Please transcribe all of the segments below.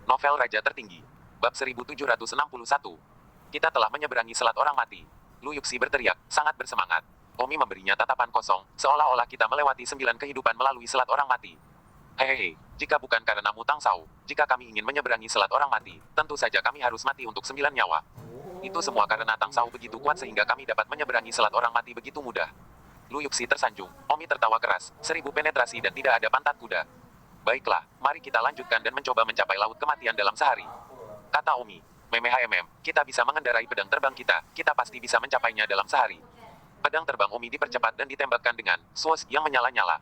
Novel Raja Tertinggi. Bab 1761. Kita telah menyeberangi Selat Orang Mati. Lu Yuxi berteriak, sangat bersemangat. Omi memberinya tatapan kosong, seolah-olah kita melewati 9 kehidupan melalui Selat Orang Mati. Hehehe, jika bukan karena Mutang Sao, jika kami ingin menyeberangi Selat Orang Mati, tentu saja kami harus mati untuk 9 nyawa. Itu semua karena Tang Sao begitu kuat sehingga kami dapat menyeberangi Selat Orang Mati begitu mudah. Lu Yuxi tersanjung, Omi tertawa keras, 1000 penetrasi dan tidak ada pantat kuda. Baiklah, mari kita lanjutkan dan mencoba mencapai Laut Kematian dalam sehari. Kata Omi, kita bisa mengendarai pedang terbang kita pasti bisa mencapainya dalam sehari. Pedang terbang Omi dipercepat dan ditembakkan dengan swoosh yang menyala-nyala.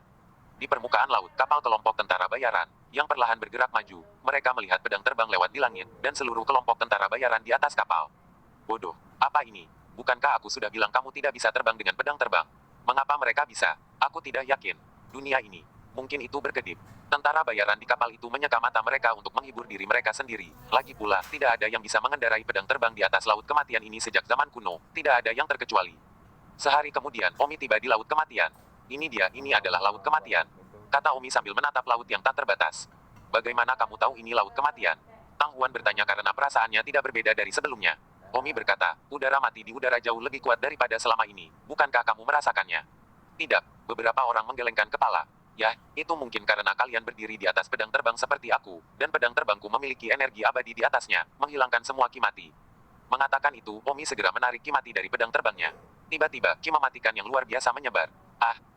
Di permukaan laut, kapal kelompok tentara bayaran, yang perlahan bergerak maju, mereka melihat pedang terbang lewat di langit, dan seluruh kelompok tentara bayaran di atas kapal. Bodoh, apa ini? Bukankah aku sudah bilang kamu tidak bisa terbang dengan pedang terbang? Mengapa mereka bisa? Aku tidak yakin. Dunia ini, mungkin itu berkedip. Tentara bayaran di kapal itu menyeka mata mereka untuk menghibur diri mereka sendiri. Lagi pula, tidak ada yang bisa mengendarai pedang terbang di atas Laut Kematian ini sejak zaman kuno, tidak ada yang terkecuali. Sehari kemudian, Omi tiba di Laut Kematian. Ini adalah Laut Kematian. Kata Omi sambil menatap laut yang tak terbatas. Bagaimana kamu tahu ini Laut Kematian? Tang Huan bertanya karena perasaannya tidak berbeda dari sebelumnya. Omi berkata, udara mati di udara jauh lebih kuat daripada selama ini. Bukankah kamu merasakannya? Tidak, beberapa orang menggelengkan kepala. Ya, itu mungkin karena kalian berdiri di atas pedang terbang seperti aku, dan pedang terbangku memiliki energi abadi di atasnya, menghilangkan semua ki mati. Mengatakan itu, Omi segera menarik ki mati dari pedang terbangnya. Tiba-tiba, ki mematikan yang luar biasa menyebar.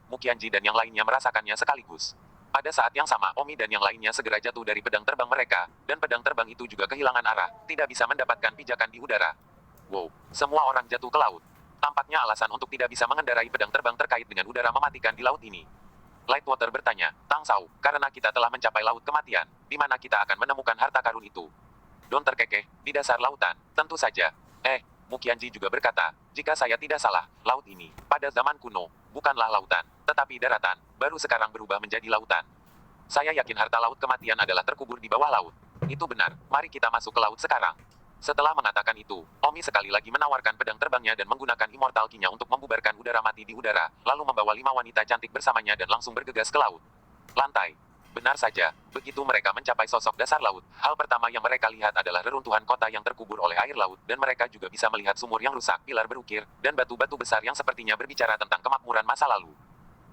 Mukianji dan yang lainnya merasakannya sekaligus. Pada saat yang sama, Omi dan yang lainnya segera jatuh dari pedang terbang mereka, dan pedang terbang itu juga kehilangan arah, tidak bisa mendapatkan pijakan di udara. Wow, semua orang jatuh ke laut. Tampaknya alasan untuk tidak bisa mengendarai pedang terbang terkait dengan udara mematikan di laut ini. Lightwater bertanya, Tang Sao, karena kita telah mencapai Laut Kematian, di mana kita akan menemukan harta karun itu? Don terkekeh, di dasar lautan, tentu saja. Mukianji juga berkata, jika saya tidak salah, laut ini, pada zaman kuno, bukanlah lautan, tetapi daratan, baru sekarang berubah menjadi lautan. Saya yakin harta Laut Kematian adalah terkubur di bawah laut. Itu benar, mari kita masuk ke laut sekarang. Setelah mengatakan itu, Omi sekali lagi menawarkan pedang terbangnya dan menggunakan Immortal Ki-nya untuk membubarkan udara mati di udara, lalu membawa 5 wanita cantik bersamanya dan langsung bergegas ke laut. Lantai. Benar saja, begitu mereka mencapai sosok dasar laut, hal pertama yang mereka lihat adalah reruntuhan kota yang terkubur oleh air laut, dan mereka juga bisa melihat sumur yang rusak, pilar berukir, dan batu-batu besar yang sepertinya berbicara tentang kemakmuran masa lalu.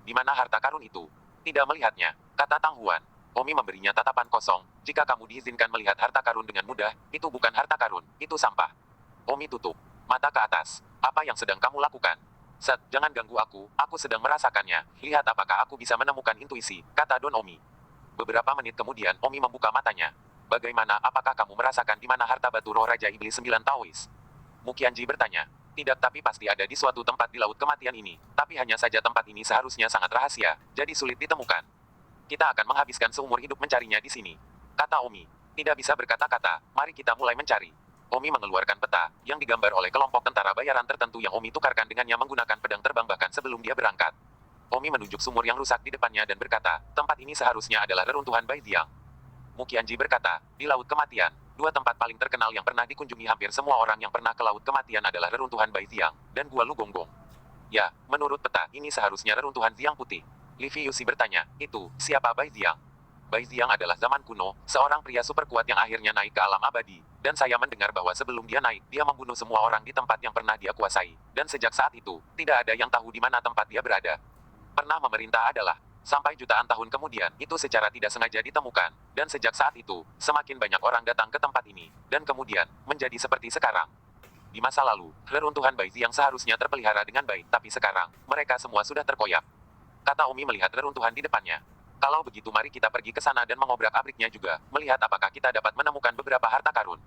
Di mana harta karun itu? Tidak melihatnya, kata Tang Huan. Omi memberinya tatapan kosong, jika kamu diizinkan melihat harta karun dengan mudah, itu bukan harta karun, itu sampah. Omi tutup mata ke atas. Apa yang sedang kamu lakukan? Jangan ganggu aku sedang merasakannya. Lihat apakah aku bisa menemukan intuisi, kata Don Omi. Beberapa menit kemudian, Omi membuka matanya. Bagaimana, apakah kamu merasakan di mana harta batu roh Raja Iblis 9 Taois? Mukianji bertanya. Tidak, tapi pasti ada di suatu tempat di Laut Kematian ini. Tapi hanya saja tempat ini seharusnya sangat rahasia, jadi sulit ditemukan. Kita akan menghabiskan seumur hidup mencarinya di sini. Kata Omi. Tidak bisa berkata-kata, mari kita mulai mencari. Omi mengeluarkan peta, yang digambar oleh kelompok tentara bayaran tertentu yang Omi tukarkan dengannya menggunakan pedang terbang bahkan sebelum dia berangkat. Omi menunjuk sumur yang rusak di depannya dan berkata, tempat ini seharusnya adalah reruntuhan Baijiang. Mukianji berkata, di Laut Kematian, 2 tempat paling terkenal yang pernah dikunjungi hampir semua orang yang pernah ke Laut Kematian adalah reruntuhan Baijiang, dan Gua Lugonggong. Ya, menurut peta, ini seharusnya reruntuhan Ziang Putih. Livi Yusi bertanya, itu, siapa Baijiang? Baijiang adalah zaman kuno, seorang pria super kuat yang akhirnya naik ke alam abadi, dan saya mendengar bahwa sebelum dia naik, dia membunuh semua orang di tempat yang pernah dia kuasai, dan sejak saat itu, tidak ada yang tahu di mana tempat dia berada. Pernah memerintah adalah, sampai jutaan tahun kemudian, itu secara tidak sengaja ditemukan, dan sejak saat itu, semakin banyak orang datang ke tempat ini, dan kemudian, menjadi seperti sekarang. Di masa lalu, reruntuhan Baijiang seharusnya terpelihara dengan baik, tapi sekarang, mereka semua sudah terkoyak. Kata Omi melihat reruntuhan di depannya. Kalau begitu mari kita pergi ke sana dan mengobrak-abriknya juga, melihat apakah kita dapat menemukan beberapa harta karun.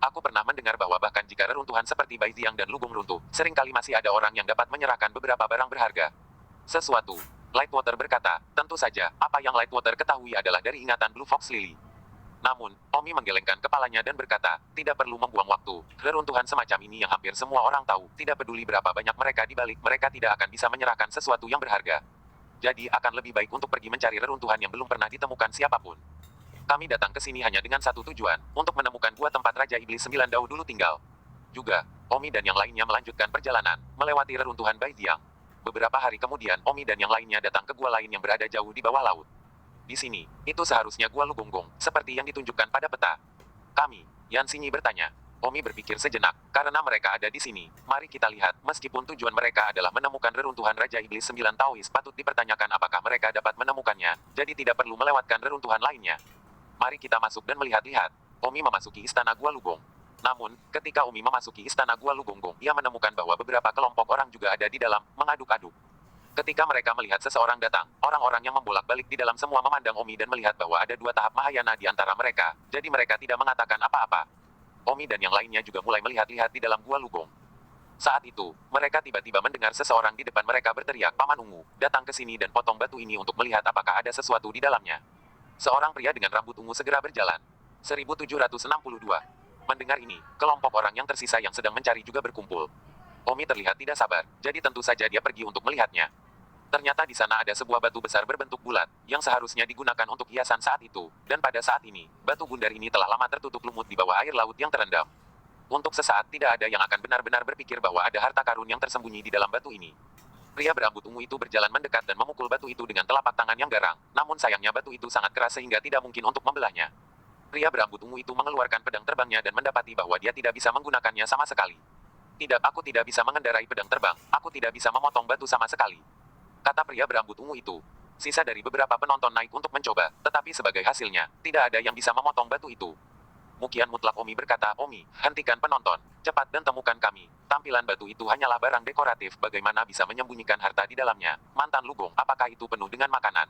Aku pernah mendengar bahwa bahkan jika reruntuhan seperti Baijiang dan Lugong runtuh, seringkali masih ada orang yang dapat menyerahkan beberapa barang berharga. Sesuatu. Lightwater berkata, tentu saja, apa yang Lightwater ketahui adalah dari ingatan Blue Fox Lily. Namun, Omi menggelengkan kepalanya dan berkata, tidak perlu membuang waktu. Reruntuhan semacam ini yang hampir semua orang tahu, tidak peduli berapa banyak mereka di balik, mereka tidak akan bisa menyerahkan sesuatu yang berharga. Jadi akan lebih baik untuk pergi mencari reruntuhan yang belum pernah ditemukan siapapun. Kami datang ke sini hanya dengan satu tujuan, untuk menemukan gua tempat Raja Iblis 9 Dao dulu tinggal. Juga, Omi dan yang lainnya melanjutkan perjalanan, melewati reruntuhan Baijiang. Beberapa hari kemudian, Omi dan yang lainnya datang ke gua lain yang berada jauh di bawah laut. Di sini, itu seharusnya Gua Lugonggong, seperti yang ditunjukkan pada peta. Kami, Yan Xinyi bertanya. Omi berpikir sejenak, karena mereka ada di sini. Mari kita lihat, meskipun tujuan mereka adalah menemukan reruntuhan Raja Iblis 9 Taois, patut dipertanyakan apakah mereka dapat menemukannya, jadi tidak perlu melewatkan reruntuhan lainnya. Mari kita masuk dan melihat-lihat. Omi memasuki istana Gua Lugong. Namun, ketika Omi memasuki istana Gua Lugonggong, ia menemukan bahwa beberapa kelompok orang juga ada di dalam, mengaduk-aduk. Ketika mereka melihat seseorang datang, orang-orang yang membolak-balik di dalam semua memandang Omi dan melihat bahwa ada 2 tahap Mahayana di antara mereka, jadi mereka tidak mengatakan apa-apa. Omi dan yang lainnya juga mulai melihat-lihat di dalam Gua Lugong. Saat itu, mereka tiba-tiba mendengar seseorang di depan mereka berteriak, "Paman Ungu, datang ke sini dan potong batu ini untuk melihat apakah ada sesuatu di dalamnya." Seorang pria dengan rambut ungu segera berjalan. 1762. Mendengar ini, kelompok orang yang tersisa yang sedang mencari juga berkumpul. Omi terlihat tidak sabar, jadi tentu saja dia pergi untuk melihatnya. Ternyata di sana ada sebuah batu besar berbentuk bulat, yang seharusnya digunakan untuk hiasan saat itu, dan pada saat ini, batu bundar ini telah lama tertutup lumut di bawah air laut yang terendam. Untuk sesaat tidak ada yang akan benar-benar berpikir bahwa ada harta karun yang tersembunyi di dalam batu ini. Pria berambut ungu itu berjalan mendekat dan memukul batu itu dengan telapak tangan yang garang, namun sayangnya batu itu sangat keras sehingga tidak mungkin untuk membelahnya. Pria berambut ungu itu mengeluarkan pedang terbangnya dan mendapati bahwa dia tidak bisa menggunakannya sama sekali. "Tidak, aku tidak bisa mengendarai pedang terbang, aku tidak bisa memotong batu sama sekali," kata pria berambut ungu itu. Sisa dari beberapa penonton naik untuk mencoba, tetapi sebagai hasilnya, tidak ada yang bisa memotong batu itu. Mukian mutlak Omi berkata, "Omi, hentikan penonton, cepat dan temukan kami. Tampilan batu itu hanyalah barang dekoratif, bagaimana bisa menyembunyikan harta di dalamnya? Mantan Lugong, apakah itu penuh dengan makanan?"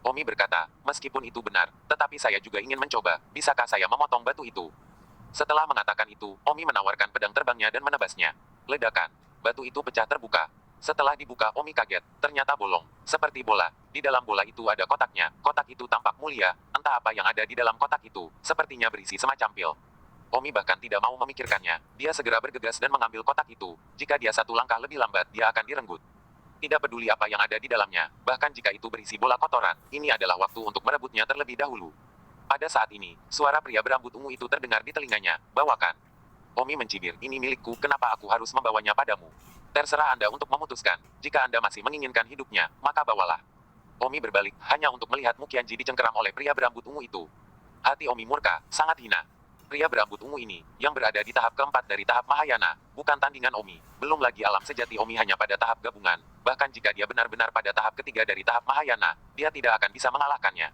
Omi berkata, "Meskipun itu benar, tetapi saya juga ingin mencoba, bisakah saya memotong batu itu?" Setelah mengatakan itu, Omi menawarkan pedang terbangnya dan menebasnya. Ledakan. Batu itu pecah terbuka. Setelah dibuka, Omi kaget. Ternyata bolong. Seperti bola. Di dalam bola itu ada kotaknya. Kotak itu tampak mulia. Entah apa yang ada di dalam kotak itu. Sepertinya berisi semacam pil. Omi bahkan tidak mau memikirkannya. Dia segera bergegas dan mengambil kotak itu. Jika dia satu langkah lebih lambat, dia akan direnggut. Tidak peduli apa yang ada di dalamnya. Bahkan jika itu berisi bola kotoran, ini adalah waktu untuk merebutnya terlebih dahulu. Pada saat ini, suara pria berambut ungu itu terdengar di telinganya. "Bawakan." Omi mencibir, "Ini milikku, kenapa aku harus membawanya padamu? Terserah Anda untuk memutuskan. Jika Anda masih menginginkan hidupnya, maka bawalah." Omi berbalik, hanya untuk melihat Mukianji dicengkeram oleh pria berambut ungu itu. Hati Omi murka, sangat hina. Pria berambut ungu ini, yang berada di tahap keempat dari tahap Mahayana, bukan tandingan Omi. Belum lagi alam sejati Omi hanya pada tahap gabungan. Bahkan jika dia benar-benar pada tahap ketiga dari tahap Mahayana, dia tidak akan bisa mengalahkannya.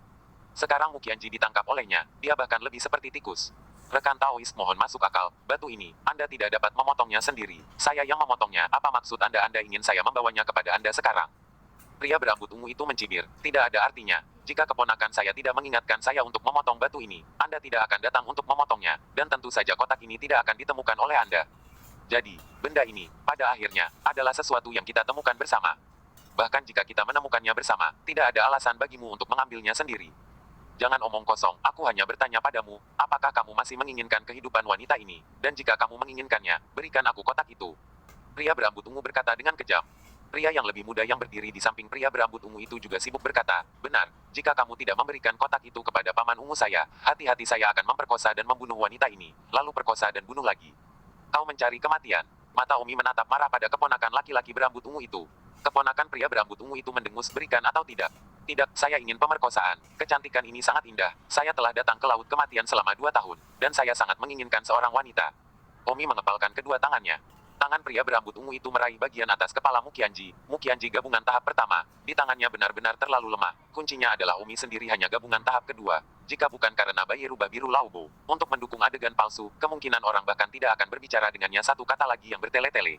Sekarang Mukianji ditangkap olehnya, dia bahkan lebih seperti tikus. "Rekan Taois, mohon masuk akal, batu ini, Anda tidak dapat memotongnya sendiri. Saya yang memotongnya, apa maksud Anda? Anda ingin saya membawanya kepada Anda sekarang?" Pria berambut ungu itu mencibir, "Tidak ada artinya. Jika keponakan saya tidak mengingatkan saya untuk memotong batu ini, Anda tidak akan datang untuk memotongnya, dan tentu saja kotak ini tidak akan ditemukan oleh Anda. Jadi, benda ini, pada akhirnya, adalah sesuatu yang kita temukan bersama. Bahkan jika kita menemukannya bersama, tidak ada alasan bagimu untuk mengambilnya sendiri. Jangan omong kosong, aku hanya bertanya padamu, apakah kamu masih menginginkan kehidupan wanita ini? Dan jika kamu menginginkannya, berikan aku kotak itu." Pria berambut ungu berkata dengan kejam. Pria yang lebih muda yang berdiri di samping pria berambut ungu itu juga sibuk berkata, "Benar, jika kamu tidak memberikan kotak itu kepada paman ungu saya, hati-hati saya akan memperkosa dan membunuh wanita ini, lalu perkosa dan bunuh lagi. Kau mencari kematian." Mata Omi menatap marah pada keponakan laki-laki berambut ungu itu. Keponakan pria berambut ungu itu mendengus, "Berikan atau tidak?" "Tidak, saya ingin pemerkosaan. Kecantikan ini sangat indah. Saya telah datang ke laut kematian selama 2 tahun, dan saya sangat menginginkan seorang wanita." Omi mengepalkan kedua tangannya. Tangan pria berambut ungu itu meraih bagian atas kepala Mukianji. Mukianji gabungan tahap pertama. Di tangannya benar-benar terlalu lemah. Kuncinya adalah Omi sendiri hanya gabungan tahap kedua. Jika bukan karena bayi rubah biru Laubo, untuk mendukung adegan palsu, kemungkinan orang bahkan tidak akan berbicara dengannya satu kata lagi yang bertele-tele.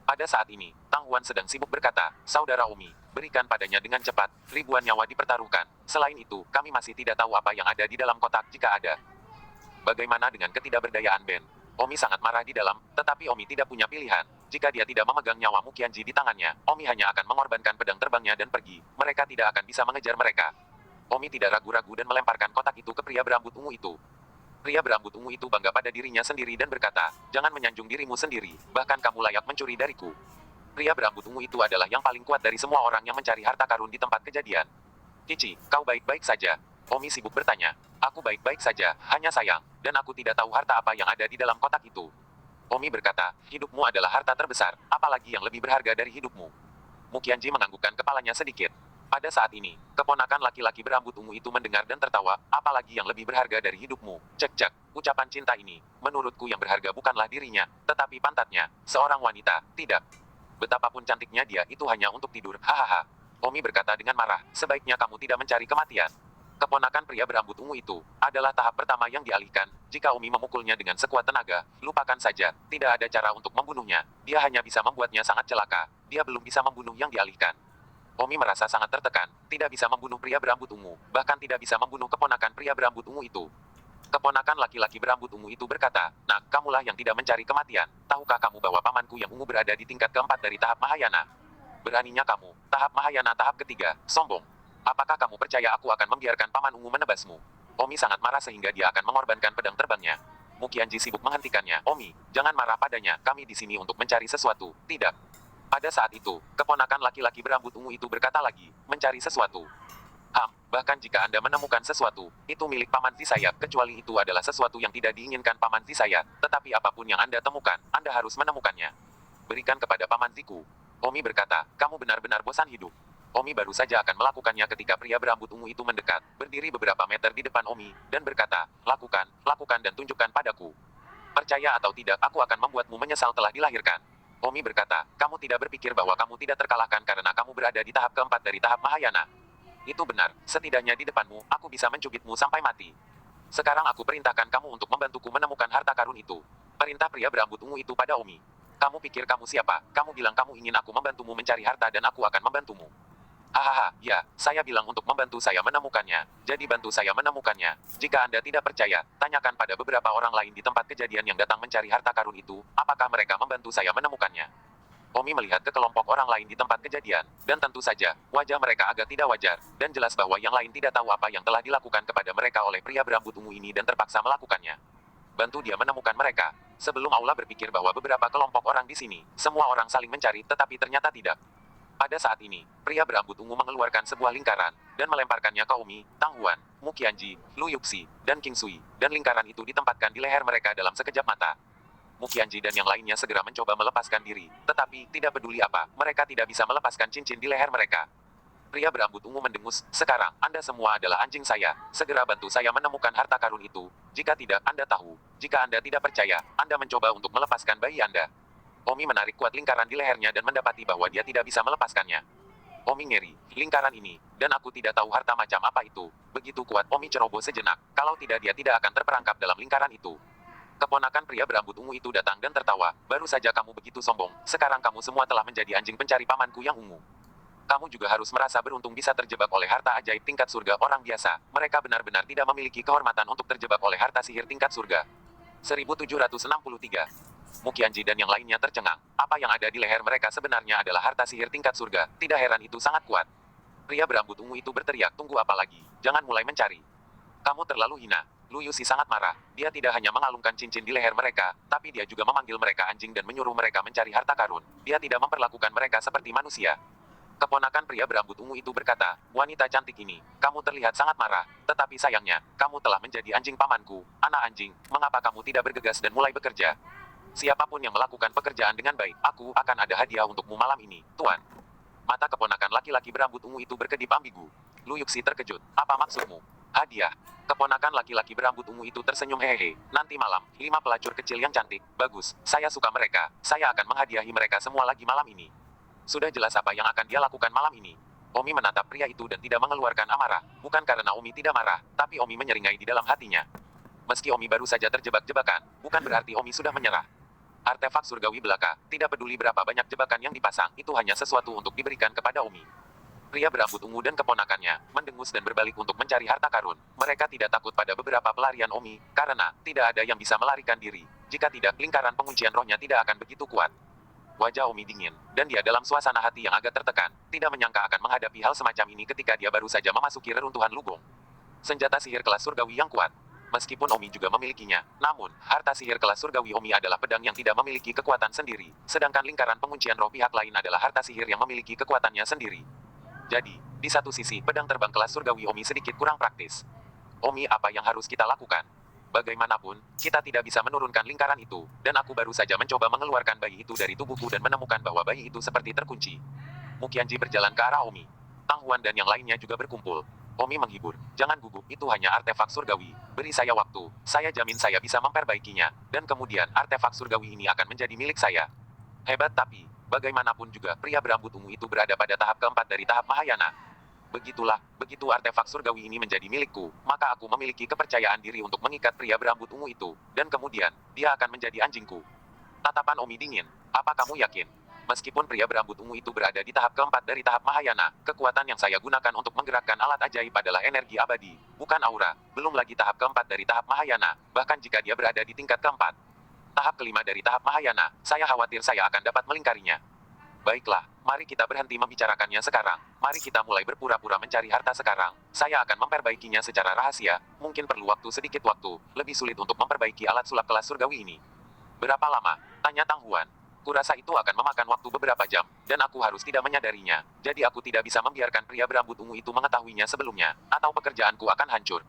Pada saat ini, Tang Huan sedang sibuk berkata, "Saudara Omi, berikan padanya dengan cepat, ribuan nyawa dipertaruhkan. Selain itu, kami masih tidak tahu apa yang ada di dalam kotak jika ada." Bagaimana dengan ketidakberdayaan Ben? Omi sangat marah di dalam, tetapi Omi tidak punya pilihan. Jika dia tidak memegang nyawa Mukianji di tangannya, Omi hanya akan mengorbankan pedang terbangnya dan pergi. Mereka tidak akan bisa mengejar mereka. Omi tidak ragu-ragu dan melemparkan kotak itu ke pria berambut ungu itu. Pria berambut ungu itu bangga pada dirinya sendiri dan berkata, "Jangan menyanjung dirimu sendiri, bahkan kamu layak mencuri dariku." Pria berambut ungu itu adalah yang paling kuat dari semua orang yang mencari harta karun di tempat kejadian. "Cici, kau baik-baik saja?" Omi sibuk bertanya. "Aku baik-baik saja, hanya sayang, dan aku tidak tahu harta apa yang ada di dalam kotak itu." Omi berkata, "Hidupmu adalah harta terbesar, apalagi yang lebih berharga dari hidupmu." Mukianji menganggukkan kepalanya sedikit. Pada saat ini, keponakan laki-laki berambut ungu itu mendengar dan tertawa, apalagi yang lebih berharga dari hidupmu. Cek-cek, ucapan cinta ini, menurutku yang berharga bukanlah dirinya, tetapi pantatnya, seorang wanita, tidak. Betapapun cantiknya dia itu hanya untuk tidur, hahaha. Omi berkata dengan marah, sebaiknya kamu tidak mencari kematian. Keponakan pria berambut ungu itu, adalah tahap pertama yang dialihkan, jika Omi memukulnya dengan sekuat tenaga, lupakan saja, tidak ada cara untuk membunuhnya, dia hanya bisa membuatnya sangat celaka, dia belum bisa membunuh yang dialihkan. Omi merasa sangat tertekan, tidak bisa membunuh pria berambut ungu, bahkan tidak bisa membunuh keponakan pria berambut ungu itu. Keponakan laki-laki berambut ungu itu berkata, "Nak, kamulah yang tidak mencari kematian. Tahukah kamu bahwa pamanku yang ungu berada di tingkat keempat dari tahap Mahayana? Beraninya kamu, tahap Mahayana tahap ketiga, sombong. Apakah kamu percaya aku akan membiarkan paman ungu menebasmu?" Omi sangat marah sehingga dia akan mengorbankan pedang terbangnya. Mukianji sibuk menghentikannya. "Omi, jangan marah padanya, kami di sini untuk mencari sesuatu, tidak." Pada saat itu, keponakan laki-laki berambut ungu itu berkata lagi, "Mencari sesuatu. Bahkan jika Anda menemukan sesuatu, itu milik Paman Visaya, kecuali itu adalah sesuatu yang tidak diinginkan Paman Visaya, tetapi apapun yang Anda temukan, Anda harus menemukannya. Berikan kepada Paman Ziku." Omi berkata, "Kamu benar-benar bosan hidup." Omi baru saja akan melakukannya ketika pria berambut ungu itu mendekat, berdiri beberapa meter di depan Omi, dan berkata, "Lakukan, lakukan dan tunjukkan padaku. Percaya atau tidak, aku akan membuatmu menyesal telah dilahirkan." Omi berkata, "Kamu tidak berpikir bahwa kamu tidak terkalahkan karena kamu berada di tahap keempat dari tahap Mahayana. Itu benar, setidaknya di depanmu, aku bisa mencubitmu sampai mati. Sekarang aku perintahkan kamu untuk membantuku menemukan harta karun itu." Perintah pria berambut ungu itu pada Omi. "Kamu pikir kamu siapa? Kamu bilang kamu ingin aku membantumu mencari harta dan aku akan membantumu. Hahaha, ya, saya bilang untuk membantu saya menemukannya, jadi bantu saya menemukannya. Jika Anda tidak percaya, tanyakan pada beberapa orang lain di tempat kejadian yang datang mencari harta karun itu, apakah mereka membantu saya menemukannya." Omi melihat ke kelompok orang lain di tempat kejadian, dan tentu saja, wajah mereka agak tidak wajar, dan jelas bahwa yang lain tidak tahu apa yang telah dilakukan kepada mereka oleh pria berambut ungu ini dan terpaksa melakukannya. Bantu dia menemukan mereka. Sebelum Aula berpikir bahwa beberapa kelompok orang di sini, semua orang saling mencari tetapi ternyata tidak. Pada saat ini, pria berambut ungu mengeluarkan sebuah lingkaran, dan melemparkannya ke Omi, Tang Huan, Muqianji, Lu Yuxi, dan King Sui, dan lingkaran itu ditempatkan di leher mereka dalam sekejap mata. Muqianji dan yang lainnya segera mencoba melepaskan diri, tetapi, tidak peduli apa, mereka tidak bisa melepaskan cincin di leher mereka. Pria berambut ungu mendengus, "Sekarang, Anda semua adalah anjing saya, segera bantu saya menemukan harta karun itu, jika tidak, Anda tahu. Jika Anda tidak percaya, Anda mencoba untuk melepaskan bayi Anda." Omi menarik kuat lingkaran di lehernya dan mendapati bahwa dia tidak bisa melepaskannya. Omi ngeri, lingkaran ini, dan aku tidak tahu harta macam apa itu. Begitu kuat, Omi ceroboh sejenak, kalau tidak dia tidak akan terperangkap dalam lingkaran itu. Keponakan pria berambut ungu itu datang dan tertawa, "Baru saja kamu begitu sombong, sekarang kamu semua telah menjadi anjing pencari pamanku yang ungu. Kamu juga harus merasa beruntung bisa terjebak oleh harta ajaib tingkat surga orang biasa. Mereka benar-benar tidak memiliki kehormatan untuk terjebak oleh harta sihir tingkat surga." 1763. Muqianji dan yang lainnya tercengang. Apa yang ada di leher mereka sebenarnya adalah harta sihir tingkat surga. Tidak heran itu sangat kuat. Pria berambut ungu itu berteriak, "Tunggu apa lagi? Jangan mulai mencari. Kamu terlalu hina." Lu Yusi sangat marah. Dia tidak hanya mengalungkan cincin di leher mereka, tapi dia juga memanggil mereka anjing dan menyuruh mereka mencari harta karun. Dia tidak memperlakukan mereka seperti manusia. Keponakan pria berambut ungu itu berkata, "Wanita cantik ini, kamu terlihat sangat marah, tetapi sayangnya, kamu telah menjadi anjing pamanku. Anak anjing, mengapa kamu tidak bergegas dan mulai bekerja? Siapapun yang melakukan pekerjaan dengan baik, aku akan ada hadiah untukmu malam ini, Tuan." Mata keponakan laki-laki berambut ungu itu berkedip ambigu. Lu Yuxi terkejut. "Apa maksudmu? Hadiah?" Keponakan laki-laki berambut ungu itu tersenyum, "Hehehe, nanti malam, 5 pelacur kecil yang cantik, bagus, saya suka mereka, saya akan menghadiahi mereka semua lagi malam ini." Sudah jelas apa yang akan dia lakukan malam ini. Omi menatap pria itu dan tidak mengeluarkan amarah, bukan karena Omi tidak marah, tapi Omi menyeringai di dalam hatinya. Meski Omi baru saja terjebak jebakan, bukan berarti Omi sudah menyerah. Artefak surgawi belaka, tidak peduli berapa banyak jebakan yang dipasang, itu hanya sesuatu untuk diberikan kepada Omi. Pria berambut ungu dan keponakannya, mendengus dan berbalik untuk mencari harta karun. Mereka tidak takut pada beberapa pelarian Omi, karena, tidak ada yang bisa melarikan diri. Jika tidak, lingkaran penguncian rohnya tidak akan begitu kuat. Wajah Omi dingin, dan dia dalam suasana hati yang agak tertekan, tidak menyangka akan menghadapi hal semacam ini ketika dia baru saja memasuki reruntuhan Lugong. Senjata sihir kelas surgawi yang kuat. Meskipun Omi juga memilikinya, namun, harta sihir kelas surgawi Omi adalah pedang yang tidak memiliki kekuatan sendiri, sedangkan lingkaran penguncian roh pihak lain adalah harta sihir yang memiliki kekuatannya sendiri. Jadi, di satu sisi, pedang terbang kelas surgawi Omi sedikit kurang praktis. "Omi, apa yang harus kita lakukan? Bagaimanapun, kita tidak bisa menurunkan lingkaran itu, dan aku baru saja mencoba mengeluarkan bayi itu dari tubuhku dan menemukan bahwa bayi itu seperti terkunci." Muqianji berjalan ke arah Omi. Tang Huan dan yang lainnya juga berkumpul. Omi menghibur. Jangan gugup, itu hanya artefak surgawi. Beri saya waktu, saya jamin saya bisa memperbaikinya. Dan kemudian artefak surgawi ini akan menjadi milik saya. Hebat tapi, bagaimanapun juga pria berambut ungu itu berada pada tahap keempat dari tahap Mahayana. Begitulah, begitu artefak surgawi ini menjadi milikku, maka aku memiliki kepercayaan diri untuk mengikat pria berambut ungu itu. Dan kemudian, dia akan menjadi anjingku. Tatapan Omi dingin. Apa kamu yakin? Meskipun pria berambut ungu itu berada di tahap keempat dari tahap Mahayana, kekuatan yang saya gunakan untuk menggerakkan alat ajaib adalah energi abadi, bukan aura. Belum lagi tahap keempat dari tahap Mahayana, bahkan jika dia berada di tingkat keempat. Tahap kelima dari tahap Mahayana, saya khawatir saya akan dapat melingkarinya. Baiklah, mari kita berhenti membicarakannya sekarang. Mari kita mulai berpura-pura mencari harta sekarang. Saya akan memperbaikinya secara rahasia. Mungkin perlu waktu sedikit waktu, lebih sulit untuk memperbaiki alat sulap kelas surgawi ini. Berapa lama? Tanya Tang Huan. Kurasa itu akan memakan waktu beberapa jam, dan aku harus tidak menyadarinya. Jadi aku tidak bisa membiarkan pria berambut ungu itu mengetahuinya sebelumnya, atau pekerjaanku akan hancur.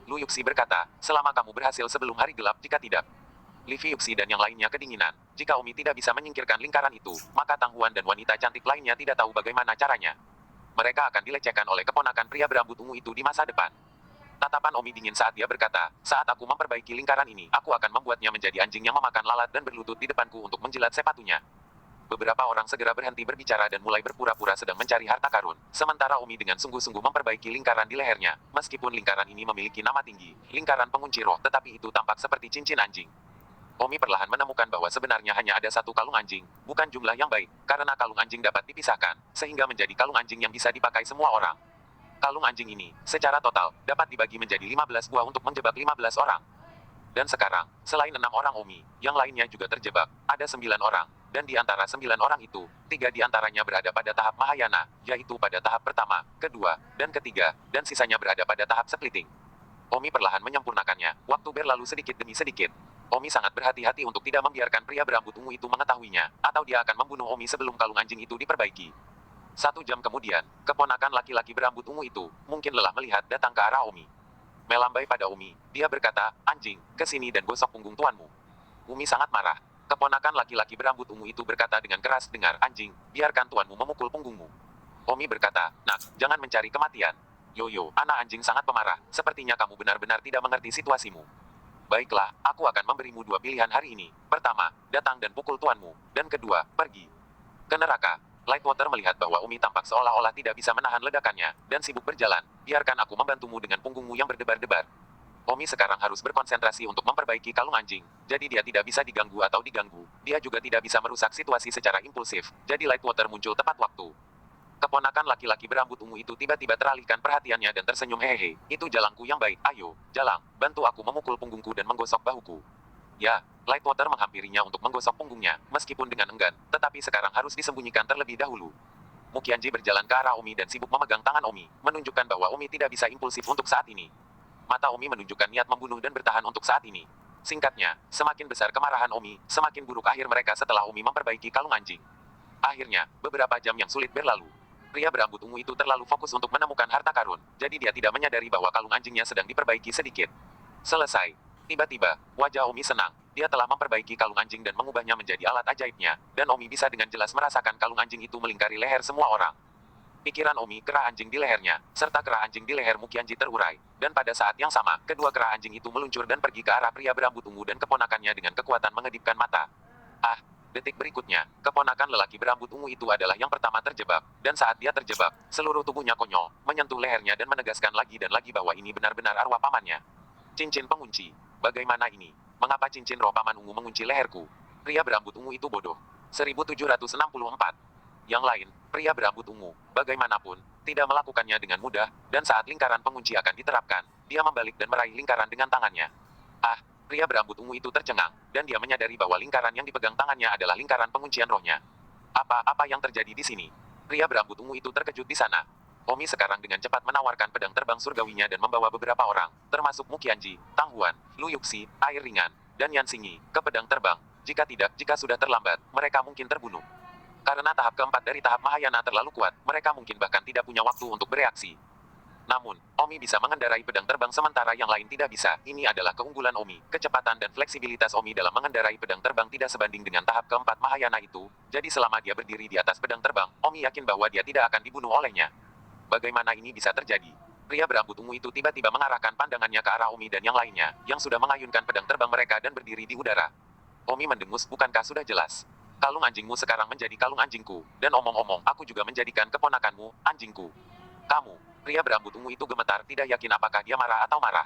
Lu Yuxi berkata, selama kamu berhasil sebelum hari gelap, jika tidak. Livi Yuxi dan yang lainnya kedinginan. Jika Omi tidak bisa menyingkirkan lingkaran itu, maka Tang Huan dan wanita cantik lainnya tidak tahu bagaimana caranya. Mereka akan dilecehkan oleh keponakan pria berambut ungu itu di masa depan. Tatapan Omi dingin saat dia berkata, saat aku memperbaiki lingkaran ini, aku akan membuatnya menjadi anjing yang memakan lalat dan berlutut di depanku untuk menjilat sepatunya. Beberapa orang segera berhenti berbicara dan mulai berpura-pura sedang mencari harta karun. Sementara Omi dengan sungguh-sungguh memperbaiki lingkaran di lehernya. Meskipun lingkaran ini memiliki nama tinggi, lingkaran pengunci roh, tetapi itu tampak seperti cincin anjing. Omi perlahan menemukan bahwa sebenarnya hanya ada satu kalung anjing, bukan jumlah yang baik, karena kalung anjing dapat dipisahkan, sehingga menjadi kalung anjing yang bisa dipakai semua orang. Kalung anjing ini, secara total, dapat dibagi menjadi 15 buah untuk menjebak 15 orang. Dan sekarang, selain 6 orang Omi, yang lainnya juga terjebak, ada 9 orang. Dan di antara 9 orang itu, 3 di antaranya berada pada tahap Mahayana, yaitu pada tahap pertama, kedua, dan ketiga, dan sisanya berada pada tahap splitting. Omi perlahan menyempurnakannya, waktu berlalu sedikit demi sedikit. Omi sangat berhati-hati untuk tidak membiarkan pria berambut ungu itu mengetahuinya, atau dia akan membunuh Omi sebelum kalung anjing itu diperbaiki. 1 jam kemudian, keponakan laki-laki berambut ungu itu, mungkin lelah melihat datang ke arah Omi. Melambai pada Omi, dia berkata, anjing, kesini dan gosok punggung tuanmu. Omi sangat marah. Keponakan laki-laki berambut ungu itu berkata dengan keras, dengar, anjing, biarkan tuanmu memukul punggungmu. Omi berkata, nak, jangan mencari kematian. Yoyo, anak anjing sangat pemarah, sepertinya kamu benar-benar tidak mengerti situasimu. Baiklah, aku akan memberimu 2 pilihan hari ini. Pertama, datang dan pukul tuanmu. Dan kedua, pergi ke neraka. Lightwater melihat bahwa Umi tampak seolah-olah tidak bisa menahan ledakannya, dan sibuk berjalan. Biarkan aku membantumu dengan punggungmu yang berdebar-debar. Omi sekarang harus berkonsentrasi untuk memperbaiki kalung anjing. Jadi dia tidak bisa diganggu atau diganggu. Dia juga tidak bisa merusak situasi secara impulsif. Jadi Lightwater muncul tepat waktu. Keponakan laki-laki berambut ungu itu tiba-tiba teralihkan perhatiannya dan tersenyum, hehehe. Itu jalangku yang baik. Ayo, jalang, bantu aku memukul punggungku dan menggosok bahuku. Ya, Lightwater menghampirinya untuk menggosok punggungnya, meskipun dengan enggan, tetapi sekarang harus disembunyikan terlebih dahulu. Mukianji berjalan ke arah Omi dan sibuk memegang tangan Omi, menunjukkan bahwa Omi tidak bisa impulsif untuk saat ini. Mata Omi menunjukkan niat membunuh dan bertahan untuk saat ini. Singkatnya, semakin besar kemarahan Omi, semakin buruk akhir mereka setelah Omi memperbaiki kalung anjing. Akhirnya, beberapa jam yang sulit berlalu. Pria berambut ungu itu terlalu fokus untuk menemukan harta karun, jadi dia tidak menyadari bahwa kalung anjingnya sedang diperbaiki sedikit. Selesai. Tiba-tiba, wajah Omi senang. Dia telah memperbaiki kalung anjing dan mengubahnya menjadi alat ajaibnya, dan Omi bisa dengan jelas merasakan kalung anjing itu melingkari leher semua orang. Pikiran Omi, kerah anjing di lehernya, serta kerah anjing di leher Mukianji terurai. Dan pada saat yang sama, kedua kerah anjing itu meluncur dan pergi ke arah pria berambut ungu dan keponakannya dengan kekuatan mengedipkan mata. Ah, detik berikutnya, keponakan lelaki berambut ungu itu adalah yang pertama terjebak, dan saat dia terjebak, seluruh tubuhnya konyol, menyentuh lehernya dan menegaskan lagi dan lagi bahwa ini benar-benar arwah pamannya. Cincin pengunci. Bagaimana ini? Mengapa cincin roh paman ungu mengunci leherku? Pria berambut ungu itu bodoh. 1764. Yang lain, pria berambut ungu, bagaimanapun, tidak melakukannya dengan mudah, dan saat lingkaran pengunci akan diterapkan, dia membalik dan meraih lingkaran dengan tangannya. Ah, pria berambut ungu itu tercengang, dan dia menyadari bahwa lingkaran yang dipegang tangannya adalah lingkaran penguncian rohnya. Apa yang terjadi di sini? Pria berambut ungu itu terkejut di sana. Omi sekarang dengan cepat menawarkan pedang terbang surgawinya dan membawa beberapa orang, termasuk Mukianji, Tang Huan, Lu Yuxi, Air Ringan, dan Yan Xingyi, ke pedang terbang. Jika sudah terlambat, mereka mungkin terbunuh. Karena tahap keempat dari tahap Mahayana terlalu kuat, mereka mungkin bahkan tidak punya waktu untuk bereaksi. Namun, Omi bisa mengendarai pedang terbang sementara yang lain tidak bisa. Ini adalah keunggulan Omi. Kecepatan dan fleksibilitas Omi dalam mengendarai pedang terbang tidak sebanding dengan tahap keempat Mahayana itu. Jadi selama dia berdiri di atas pedang terbang, Omi yakin bahwa dia tidak akan dibunuh olehnya. Bagaimana ini bisa terjadi? Pria berambut ungu itu tiba-tiba mengarahkan pandangannya ke arah Omi dan yang lainnya, yang sudah mengayunkan pedang terbang mereka dan berdiri di udara. Omi mendengus, bukankah sudah jelas? Kalung anjingmu sekarang menjadi kalung anjingku, dan omong-omong, aku juga menjadikan keponakanmu, anjingku. Kamu, pria berambut ungu itu gemetar, tidak yakin apakah dia marah atau marah.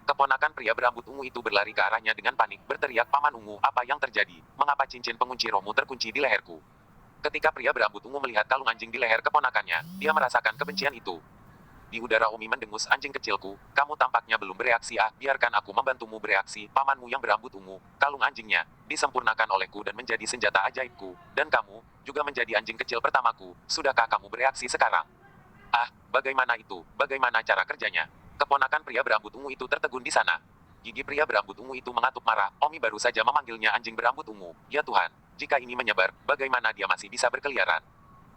Keponakan pria berambut ungu itu berlari ke arahnya dengan panik, berteriak, Paman Ungu, apa yang terjadi? Mengapa cincin pengunci rohmu terkunci di leherku? Ketika pria berambut ungu melihat kalung anjing di leher keponakannya, dia merasakan kebencian itu. Di udara Omi mendengus, anjing kecilku, kamu tampaknya belum bereaksi. Biarkan aku membantumu bereaksi. Pamanmu yang berambut ungu, kalung anjingnya, disempurnakan olehku dan menjadi senjata ajaibku. Dan kamu, juga menjadi anjing kecil pertamaku. Sudahkah kamu bereaksi sekarang? Bagaimana itu? Bagaimana cara kerjanya? Keponakan pria berambut ungu itu tertegun di sana. Gigi pria berambut ungu itu mengatup marah. Omi baru saja memanggilnya anjing berambut ungu. Ya Tuhan, jika ini menyebar, bagaimana dia masih bisa berkeliaran?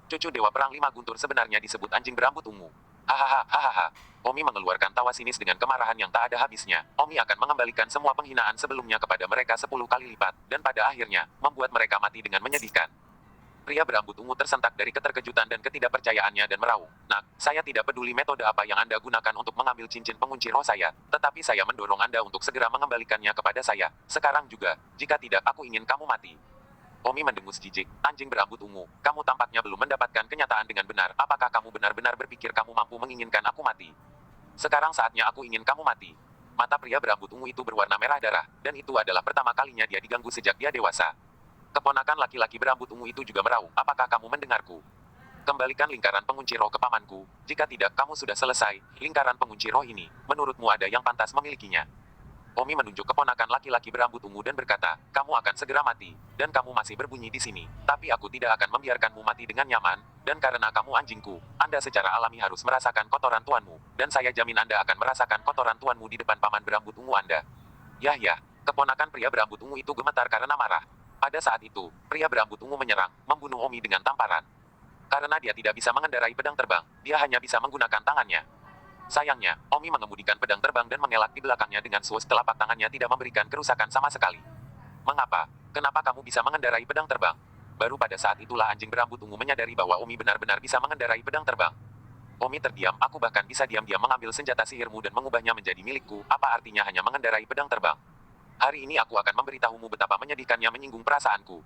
Cucu Dewa Perang Lima Guntur sebenarnya disebut anjing berambut ungu. Hahaha. Omi mengeluarkan tawa sinis dengan kemarahan yang tak ada habisnya. Omi akan mengembalikan semua penghinaan sebelumnya kepada mereka 10 kali lipat, dan pada akhirnya, membuat mereka mati dengan menyedihkan. Pria berambut ungu tersentak dari keterkejutan dan ketidakpercayaannya dan meraung. Nak, saya tidak peduli metode apa yang Anda gunakan untuk mengambil cincin pengunci roh saya, tetapi saya mendorong Anda untuk segera mengembalikannya kepada saya. Sekarang juga, jika tidak, aku ingin kamu mati. Omi mendengus jijik, anjing berambut ungu, kamu tampaknya belum mendapatkan kenyataan dengan benar. Apakah kamu benar-benar berpikir kamu mampu menginginkan aku mati? Sekarang saatnya aku ingin kamu mati. Mata pria berambut ungu itu berwarna merah darah, dan itu adalah pertama kalinya dia diganggu sejak dia dewasa. Keponakan laki-laki berambut ungu itu juga meraung, apakah kamu mendengarku? Kembalikan lingkaran pengunci roh ke pamanku, jika tidak kamu sudah selesai. Lingkaran pengunci roh ini, menurutmu ada yang pantas memilikinya? Omi menunjuk keponakan laki-laki berambut ungu dan berkata, kamu akan segera mati, dan kamu masih berbunyi di sini. Tapi aku tidak akan membiarkanmu mati dengan nyaman, dan karena kamu anjingku, Anda secara alami harus merasakan kotoran tuanmu, dan saya jamin Anda akan merasakan kotoran tuanmu di depan paman berambut ungu Anda. Yah, keponakan pria berambut ungu itu gemetar karena marah. Pada saat itu, pria berambut ungu menyerang, membunuh Omi dengan tamparan. Karena dia tidak bisa mengendarai pedang terbang, dia hanya bisa menggunakan tangannya. Sayangnya, Omi mengemudikan pedang terbang dan mengelak di belakangnya dengan sus telapak tangannya tidak memberikan kerusakan sama sekali. Mengapa? Kenapa kamu bisa mengendarai pedang terbang? Baru pada saat itulah anjing berambut ungu menyadari bahwa Omi benar-benar bisa mengendarai pedang terbang. Omi terdiam, aku bahkan bisa diam-diam mengambil senjata sihirmu dan mengubahnya menjadi milikku. Apa artinya hanya mengendarai pedang terbang? Hari ini aku akan memberitahumu betapa menyedihkannya menyinggung perasaanku.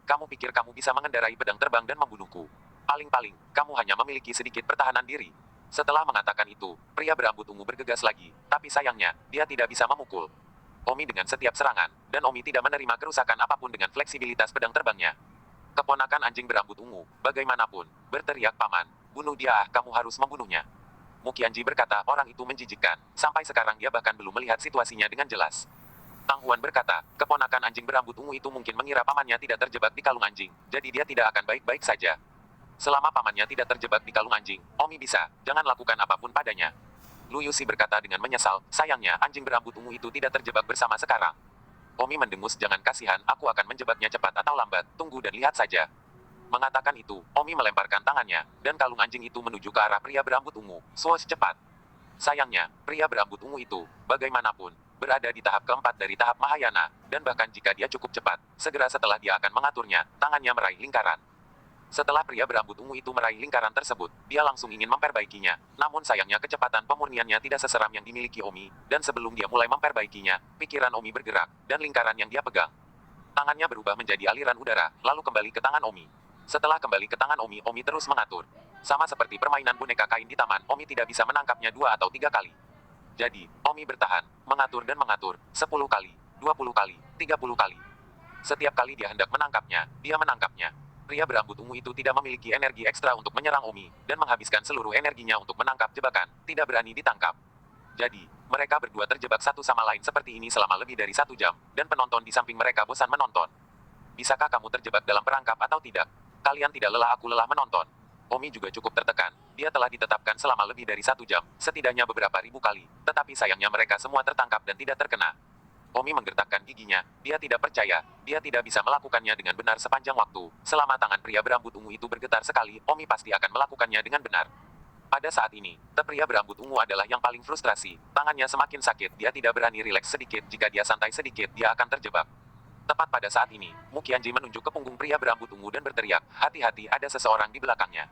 Kamu pikir kamu bisa mengendarai pedang terbang dan membunuhku? Paling-paling, kamu hanya memiliki sedikit pertahanan diri. Setelah mengatakan itu, pria berambut ungu bergegas lagi, tapi sayangnya, dia tidak bisa memukul Omi dengan setiap serangan, dan Omi tidak menerima kerusakan apapun dengan fleksibilitas pedang terbangnya. Keponakan anjing berambut ungu, bagaimanapun, berteriak, paman, bunuh dia, kamu harus membunuhnya. Mukianji berkata, orang itu menjijikkan, sampai sekarang dia bahkan belum melihat situasinya dengan jelas. Tang Huan berkata, keponakan anjing berambut ungu itu mungkin mengira pamannya tidak terjebak di kalung anjing, jadi dia tidak akan baik-baik saja. Selama pamannya tidak terjebak di kalung anjing, Omi bisa, jangan lakukan apapun padanya. Lu Yusi berkata dengan menyesal, sayangnya anjing berambut ungu itu tidak terjebak bersama sekarang. Omi mendengus, jangan kasihan, aku akan menjebaknya cepat atau lambat, tunggu dan lihat saja. Mengatakan itu, Omi melemparkan tangannya, dan kalung anjing itu menuju ke arah pria berambut ungu, cepat. Sayangnya, pria berambut ungu itu, bagaimanapun, berada di tahap keempat dari tahap Mahayana, dan bahkan jika dia cukup cepat, segera setelah dia akan mengaturnya, tangannya meraih lingkaran. Setelah pria berambut ungu itu meraih lingkaran tersebut, dia langsung ingin memperbaikinya. Namun sayangnya kecepatan pemurniannya tidak seseram yang dimiliki Omi, dan sebelum dia mulai memperbaikinya, pikiran Omi bergerak, dan lingkaran yang dia pegang. Tangannya berubah menjadi aliran udara, lalu kembali ke tangan Omi. Setelah kembali ke tangan Omi, Omi terus mengatur. Sama seperti permainan boneka kain di taman, Omi tidak bisa menangkapnya 2 atau 3 kali. Jadi, Omi bertahan, mengatur dan mengatur, 10 kali, 20 kali, 30 kali. Setiap kali dia hendak menangkapnya, dia menangkapnya. Pria berambut ungu itu tidak memiliki energi ekstra untuk menyerang Omi, dan menghabiskan seluruh energinya untuk menangkap jebakan, tidak berani ditangkap. Jadi, mereka berdua terjebak satu sama lain seperti ini selama lebih dari 1 jam, dan penonton di samping mereka bosan menonton. Bisakah kamu terjebak dalam perangkap atau tidak? Kalian tidak lelah, aku lelah menonton. Omi juga cukup tertekan, dia telah ditetapkan selama lebih dari 1 jam, setidaknya beberapa ribu kali, tetapi sayangnya mereka semua tertangkap dan tidak terkena. Omi menggertakkan giginya, dia tidak percaya, dia tidak bisa melakukannya dengan benar sepanjang waktu. Selama tangan pria berambut ungu itu bergetar sekali, Omi pasti akan melakukannya dengan benar. Pada saat ini, pria berambut ungu adalah yang paling frustrasi, tangannya semakin sakit, dia tidak berani rileks sedikit, jika dia santai sedikit, dia akan terjebak. Tepat pada saat ini, Mukianji menunjuk ke punggung pria berambut ungu dan berteriak, hati-hati, ada seseorang di belakangnya.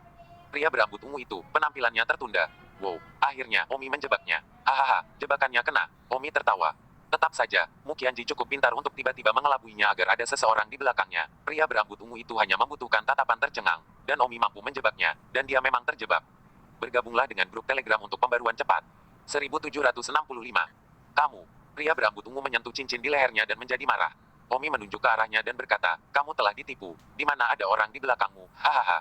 Pria berambut ungu itu, penampilannya tertunda. Wow, akhirnya Omi menjebaknya. Hahaha, jebakannya kena. Omi tertawa. Tetap saja, Mukianji cukup pintar untuk tiba-tiba mengelabuinya agar ada seseorang di belakangnya. Pria berambut ungu itu hanya membutuhkan tatapan tercengang, dan Omi mampu menjebaknya, dan dia memang terjebak. Bergabunglah dengan grup Telegram untuk pembaruan cepat. 1765. Kamu. Pria berambut ungu menyentuh cincin di lehernya dan menjadi marah. Omi menunjuk ke arahnya dan berkata, kamu telah ditipu. Di mana ada orang di belakangmu. Hahaha.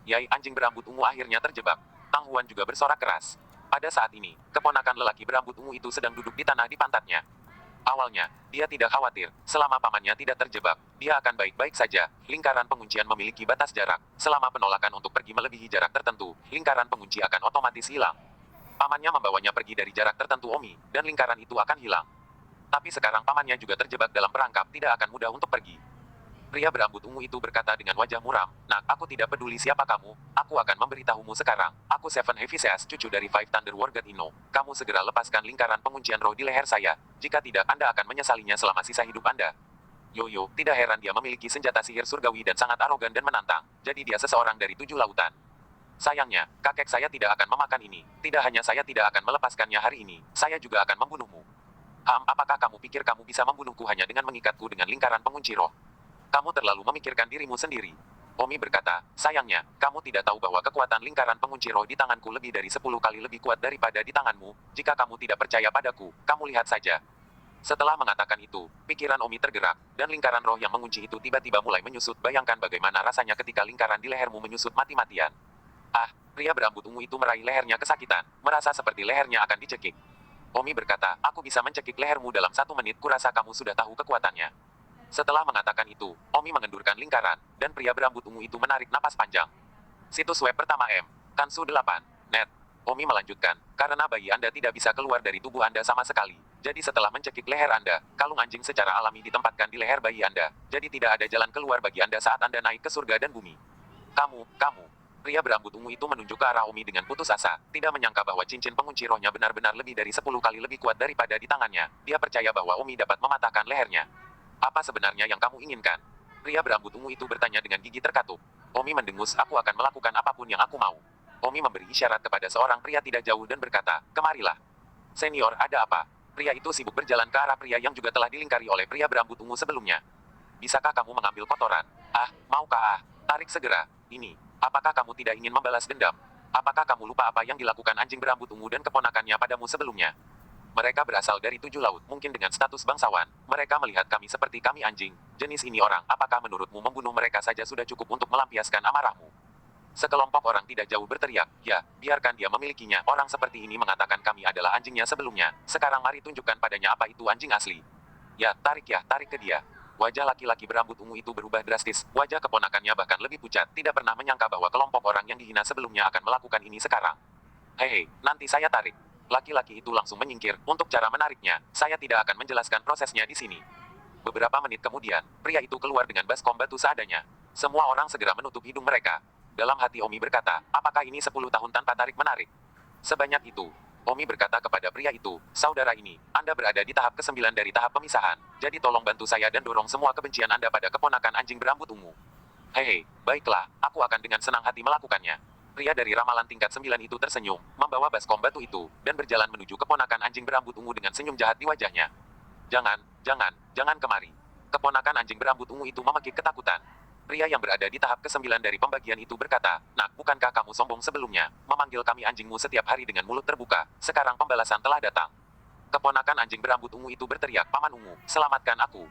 Yai anjing berambut ungu akhirnya terjebak. Tang Huan juga bersorak keras. Pada saat ini, keponakan lelaki berambut ungu itu sedang duduk di tanah di pantatnya. Awalnya, dia tidak khawatir. Selama pamannya tidak terjebak, dia akan baik-baik saja. Lingkaran penguncian memiliki batas jarak. Selama penolakan untuk pergi melebihi jarak tertentu, lingkaran pengunci akan otomatis hilang. Pamannya membawanya pergi dari jarak tertentu Omi, dan lingkaran itu akan hilang. Tapi sekarang pamannya juga terjebak dalam perangkap, tidak akan mudah untuk pergi. Pria berambut ungu itu berkata dengan wajah muram, "Nak, aku tidak peduli siapa kamu, aku akan memberitahumu sekarang. Aku Seven Heavyseas, cucu dari Five Thunder Wargod Ino. Kamu segera lepaskan lingkaran penguncian roh di leher saya. Jika tidak, Anda akan menyesalinya selama sisa hidup Anda." Yoyo, tidak heran dia memiliki senjata sihir surgawi dan sangat arogan dan menantang. Jadi dia seseorang dari 7 lautan. Sayangnya, kakek saya tidak akan memakan ini. Tidak hanya saya tidak akan melepaskannya hari ini, saya juga akan membunuhmu. Apakah kamu pikir kamu bisa membunuhku hanya dengan mengikatku dengan lingkaran pengunci roh? Kamu terlalu memikirkan dirimu sendiri. Omi berkata, sayangnya, kamu tidak tahu bahwa kekuatan lingkaran pengunci roh di tanganku lebih dari 10 kali lebih kuat daripada di tanganmu. Jika kamu tidak percaya padaku, kamu lihat saja. Setelah mengatakan itu, pikiran Omi tergerak, dan lingkaran roh yang mengunci itu tiba-tiba mulai menyusut. Bayangkan bagaimana rasanya ketika lingkaran di lehermu menyusut mati-matian. Pria berambut ungu itu meraih lehernya kesakitan, merasa seperti lehernya akan dicekik. Omi berkata, aku bisa mencekik lehermu dalam 1 menit, kurasa kamu sudah tahu kekuatannya. Setelah mengatakan itu, Omi mengendurkan lingkaran, dan pria berambut ungu itu menarik napas panjang. Situs web pertama Kansu 8. Net. Omi melanjutkan, karena bayi Anda tidak bisa keluar dari tubuh Anda sama sekali. Jadi setelah mencekik leher Anda, kalung anjing secara alami ditempatkan di leher bayi Anda. Jadi tidak ada jalan keluar bagi Anda saat Anda naik ke surga dan bumi. Kamu. Pria berambut ungu itu menunjuk ke arah Omi dengan putus asa, tidak menyangka bahwa cincin pengunci rohnya benar-benar lebih dari 10 kali lebih kuat daripada di tangannya. Dia percaya bahwa Omi dapat mematahkan lehernya. Apa sebenarnya yang kamu inginkan? Pria berambut ungu itu bertanya dengan gigi terkatup. Omi mendengus, aku akan melakukan apapun yang aku mau. Omi memberi isyarat kepada seorang pria tidak jauh dan berkata, kemarilah. Senior, ada apa? Pria itu sibuk berjalan ke arah pria yang juga telah dilingkari oleh pria berambut ungu sebelumnya. Bisakah kamu mengambil kotoran? Maukah? Tarik segera. Ini. Apakah kamu tidak ingin membalas dendam? Apakah kamu lupa apa yang dilakukan anjing berambut ungu dan keponakannya padamu sebelumnya? Mereka berasal dari 7 laut, mungkin dengan status bangsawan. Mereka melihat kami seperti kami anjing. Jenis ini orang, apakah menurutmu membunuh mereka saja sudah cukup untuk melampiaskan amarahmu? Sekelompok orang tidak jauh berteriak, ya, biarkan dia memilikinya. Orang seperti ini mengatakan kami adalah anjingnya sebelumnya. Sekarang mari tunjukkan padanya apa itu anjing asli. Ya, tarik ke dia. Wajah laki-laki berambut ungu itu berubah drastis. Wajah keponakannya bahkan lebih pucat. Tidak pernah menyangka bahwa kelompok orang yang dihina sebelumnya akan melakukan ini sekarang. Hei, nanti saya tarik. Laki-laki itu langsung menyingkir. Untuk cara menariknya, saya tidak akan menjelaskan prosesnya di sini. Beberapa menit kemudian, pria itu keluar dengan baskom batu seadanya. Semua orang segera menutup hidung mereka. Dalam hati Omi berkata, apakah ini 10 tahun tanpa tarik-menarik? Sebanyak itu. Omi berkata kepada pria itu, saudara ini, Anda berada di tahap ke-9 dari tahap pemisahan. Jadi tolong bantu saya dan dorong semua kebencian Anda pada keponakan anjing berambut ungu. Hei, baiklah, aku akan dengan senang hati melakukannya. Pria dari ramalan tingkat 9 itu tersenyum, membawa baskom batu itu, dan berjalan menuju keponakan anjing berambut ungu dengan senyum jahat di wajahnya. Jangan kemari. Keponakan anjing berambut ungu itu memekik ketakutan. Pria yang berada di tahap ke-9 dari pembagian itu berkata, nak, bukankah kamu sombong sebelumnya, memanggil kami anjingmu setiap hari dengan mulut terbuka, sekarang pembalasan telah datang. Keponakan anjing berambut ungu itu berteriak, Paman Ungu, selamatkan aku.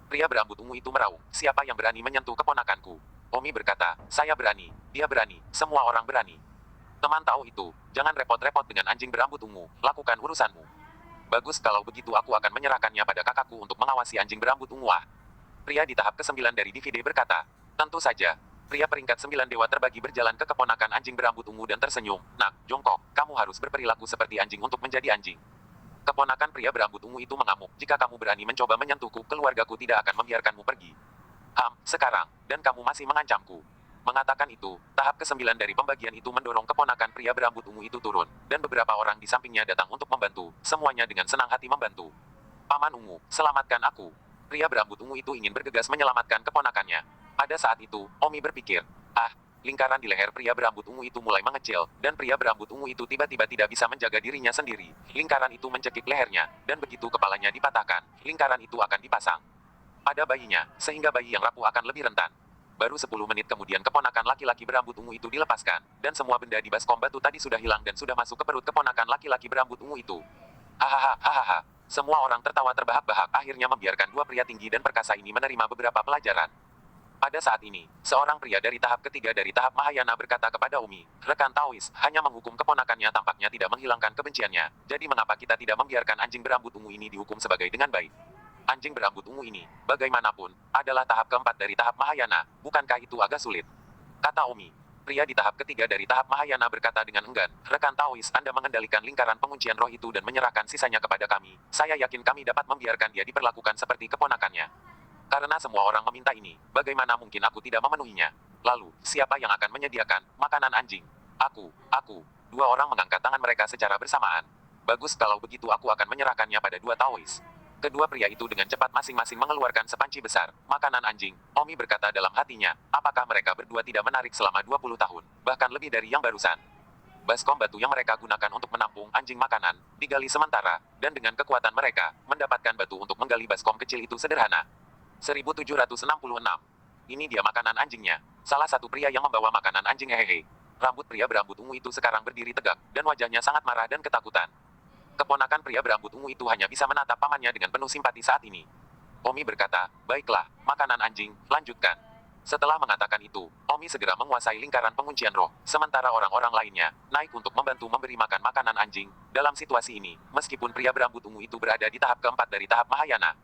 Pria berambut ungu itu meraung, siapa yang berani menyentuh keponakanku? Omi berkata, saya berani, dia berani, semua orang berani. Teman tahu itu, jangan repot-repot dengan anjing berambut ungu, lakukan urusanmu. Bagus, kalau begitu aku akan menyerahkannya pada kakakku untuk mengawasi anjing berambut ungu. Pria di tahap ke-9 dari DVD berkata, tentu saja. Pria peringkat 9 dewa terbagi berjalan ke keponakan anjing berambut ungu dan tersenyum, nak, jongkok, kamu harus berperilaku seperti anjing untuk menjadi anjing. Keponakan pria berambut ungu itu mengamuk, jika kamu berani mencoba menyentuhku, keluargaku tidak akan membiarkanmu pergi. Sekarang, dan kamu masih mengancamku. Mengatakan itu, tahap ke-9 dari pembagian itu mendorong keponakan pria berambut ungu itu turun, dan beberapa orang di sampingnya datang untuk membantu, semuanya dengan senang hati membantu. Paman Ungu, selamatkan aku. Pria berambut ungu itu ingin bergegas menyelamatkan keponakannya. Pada saat itu, Omi berpikir, Lingkaran di leher pria berambut ungu itu mulai mengecil, dan pria berambut ungu itu tiba-tiba tidak bisa menjaga dirinya sendiri. Lingkaran itu mencekik lehernya, dan begitu kepalanya dipatahkan, lingkaran itu akan dipasang pada bayinya, sehingga bayi yang rapuh akan lebih rentan. Baru 10 menit kemudian keponakan laki-laki berambut ungu itu dilepaskan, dan semua benda di baskom batu tadi sudah hilang dan sudah masuk ke perut keponakan laki-laki berambut ungu itu. Hahaha, hahaha. Semua orang tertawa terbahak-bahak akhirnya membiarkan dua pria tinggi dan perkasa ini menerima beberapa pelajaran. Pada saat ini, seorang pria dari tahap ketiga dari tahap Mahayana berkata kepada Umi, rekan Taois, hanya menghukum keponakannya tampaknya tidak menghilangkan kebenciannya, jadi mengapa kita tidak membiarkan anjing berambut ungu ini dihukum sebagai dengan baik? Anjing berambut ungu ini, bagaimanapun, adalah tahap keempat dari tahap Mahayana, bukankah itu agak sulit? Kata Umi. Pria di tahap ketiga dari tahap Mahayana berkata dengan enggan, rekan Taois, Anda mengendalikan lingkaran penguncian roh itu dan menyerahkan sisanya kepada kami. Saya yakin kami dapat membiarkan dia diperlakukan seperti keponakannya. Karena semua orang meminta ini, bagaimana mungkin aku tidak memenuhinya? Lalu, siapa yang akan menyediakan makanan anjing? Aku. Dua orang mengangkat tangan mereka secara bersamaan. Bagus, kalau begitu aku akan menyerahkannya pada dua Taois. Kedua pria itu dengan cepat masing-masing mengeluarkan sepanci besar, makanan anjing. Omi berkata dalam hatinya, apakah mereka berdua tidak menarik selama 20 tahun, bahkan lebih dari yang barusan. Baskom batu yang mereka gunakan untuk menampung anjing makanan, digali sementara, dan dengan kekuatan mereka, mendapatkan batu untuk menggali baskom kecil itu sederhana. 1766. Ini dia makanan anjingnya. Salah satu pria yang membawa makanan anjing hehehe. Rambut pria berambut ungu itu sekarang berdiri tegak, dan wajahnya sangat marah dan ketakutan. Keponakan pria berambut ungu itu hanya bisa menatap pamannya dengan penuh simpati saat ini. Omi berkata, baiklah, makanan anjing, lanjutkan. Setelah mengatakan itu, Omi segera menguasai lingkaran penguncian roh, sementara orang-orang lainnya naik untuk membantu memberi makan makanan anjing. Dalam situasi ini, meskipun pria berambut ungu itu berada di tahap keempat dari tahap Mahayana,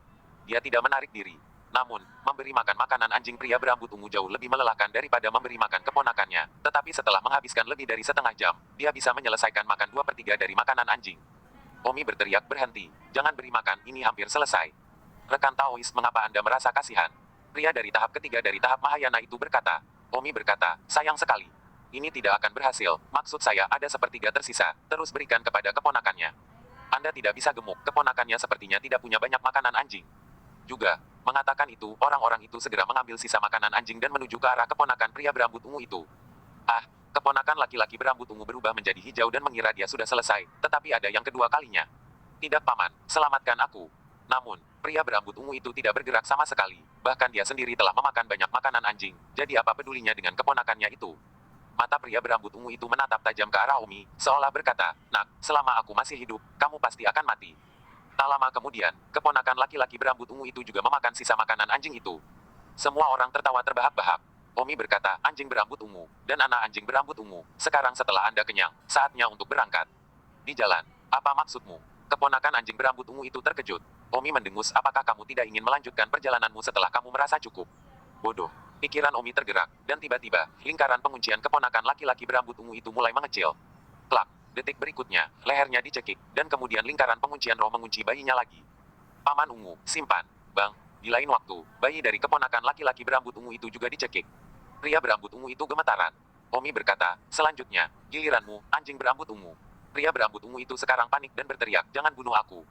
dia tidak menarik diri. Namun, memberi makan makanan anjing pria berambut ungu jauh lebih melelahkan daripada memberi makan keponakannya. Tetapi setelah menghabiskan lebih dari setengah jam, dia bisa menyelesaikan makan 2/3 dari makanan anjing. Omi berteriak berhenti. Jangan beri makan, ini hampir selesai. Rekan Taois, mengapa Anda merasa kasihan? Pria dari tahap ketiga dari tahap Mahayana itu berkata. Omi berkata, sayang sekali. Ini tidak akan berhasil, maksud saya ada sepertiga tersisa, terus berikan kepada keponakannya. Anda tidak bisa gemuk, keponakannya sepertinya tidak punya banyak makanan anjing. Juga, mengatakan itu, orang-orang itu segera mengambil sisa makanan anjing dan menuju ke arah keponakan pria berambut ungu itu. Keponakan laki-laki berambut ungu berubah menjadi hijau dan mengira dia sudah selesai, tetapi ada yang kedua kalinya. Tidak paman, selamatkan aku. Namun, pria berambut ungu itu tidak bergerak sama sekali, bahkan dia sendiri telah memakan banyak makanan anjing, jadi apa pedulinya dengan keponakannya itu? Mata pria berambut ungu itu menatap tajam ke arah Omi, seolah berkata, nak, selama aku masih hidup, kamu pasti akan mati. Tak lama kemudian, keponakan laki-laki berambut ungu itu juga memakan sisa makanan anjing itu. Semua orang tertawa terbahak-bahak. Omi berkata, anjing berambut ungu, dan anak anjing berambut ungu, sekarang setelah Anda kenyang, saatnya untuk berangkat. Di jalan, apa maksudmu? Keponakan anjing berambut ungu itu terkejut. Omi mendengus, apakah kamu tidak ingin melanjutkan perjalananmu setelah kamu merasa cukup? Bodoh. Pikiran Omi tergerak, dan tiba-tiba, lingkaran penguncian keponakan laki-laki berambut ungu itu mulai mengecil. Plak, detik berikutnya, lehernya dicekik, dan kemudian lingkaran penguncian roh mengunci bayinya lagi. Paman ungu, simpan. Bang, di lain waktu, bayi dari keponakan laki-laki berambut ungu itu juga dicekik. Pria berambut ungu itu gemetaran. Omi berkata, selanjutnya, giliranmu, anjing berambut ungu. Pria berambut ungu itu sekarang panik dan berteriak, jangan bunuh aku.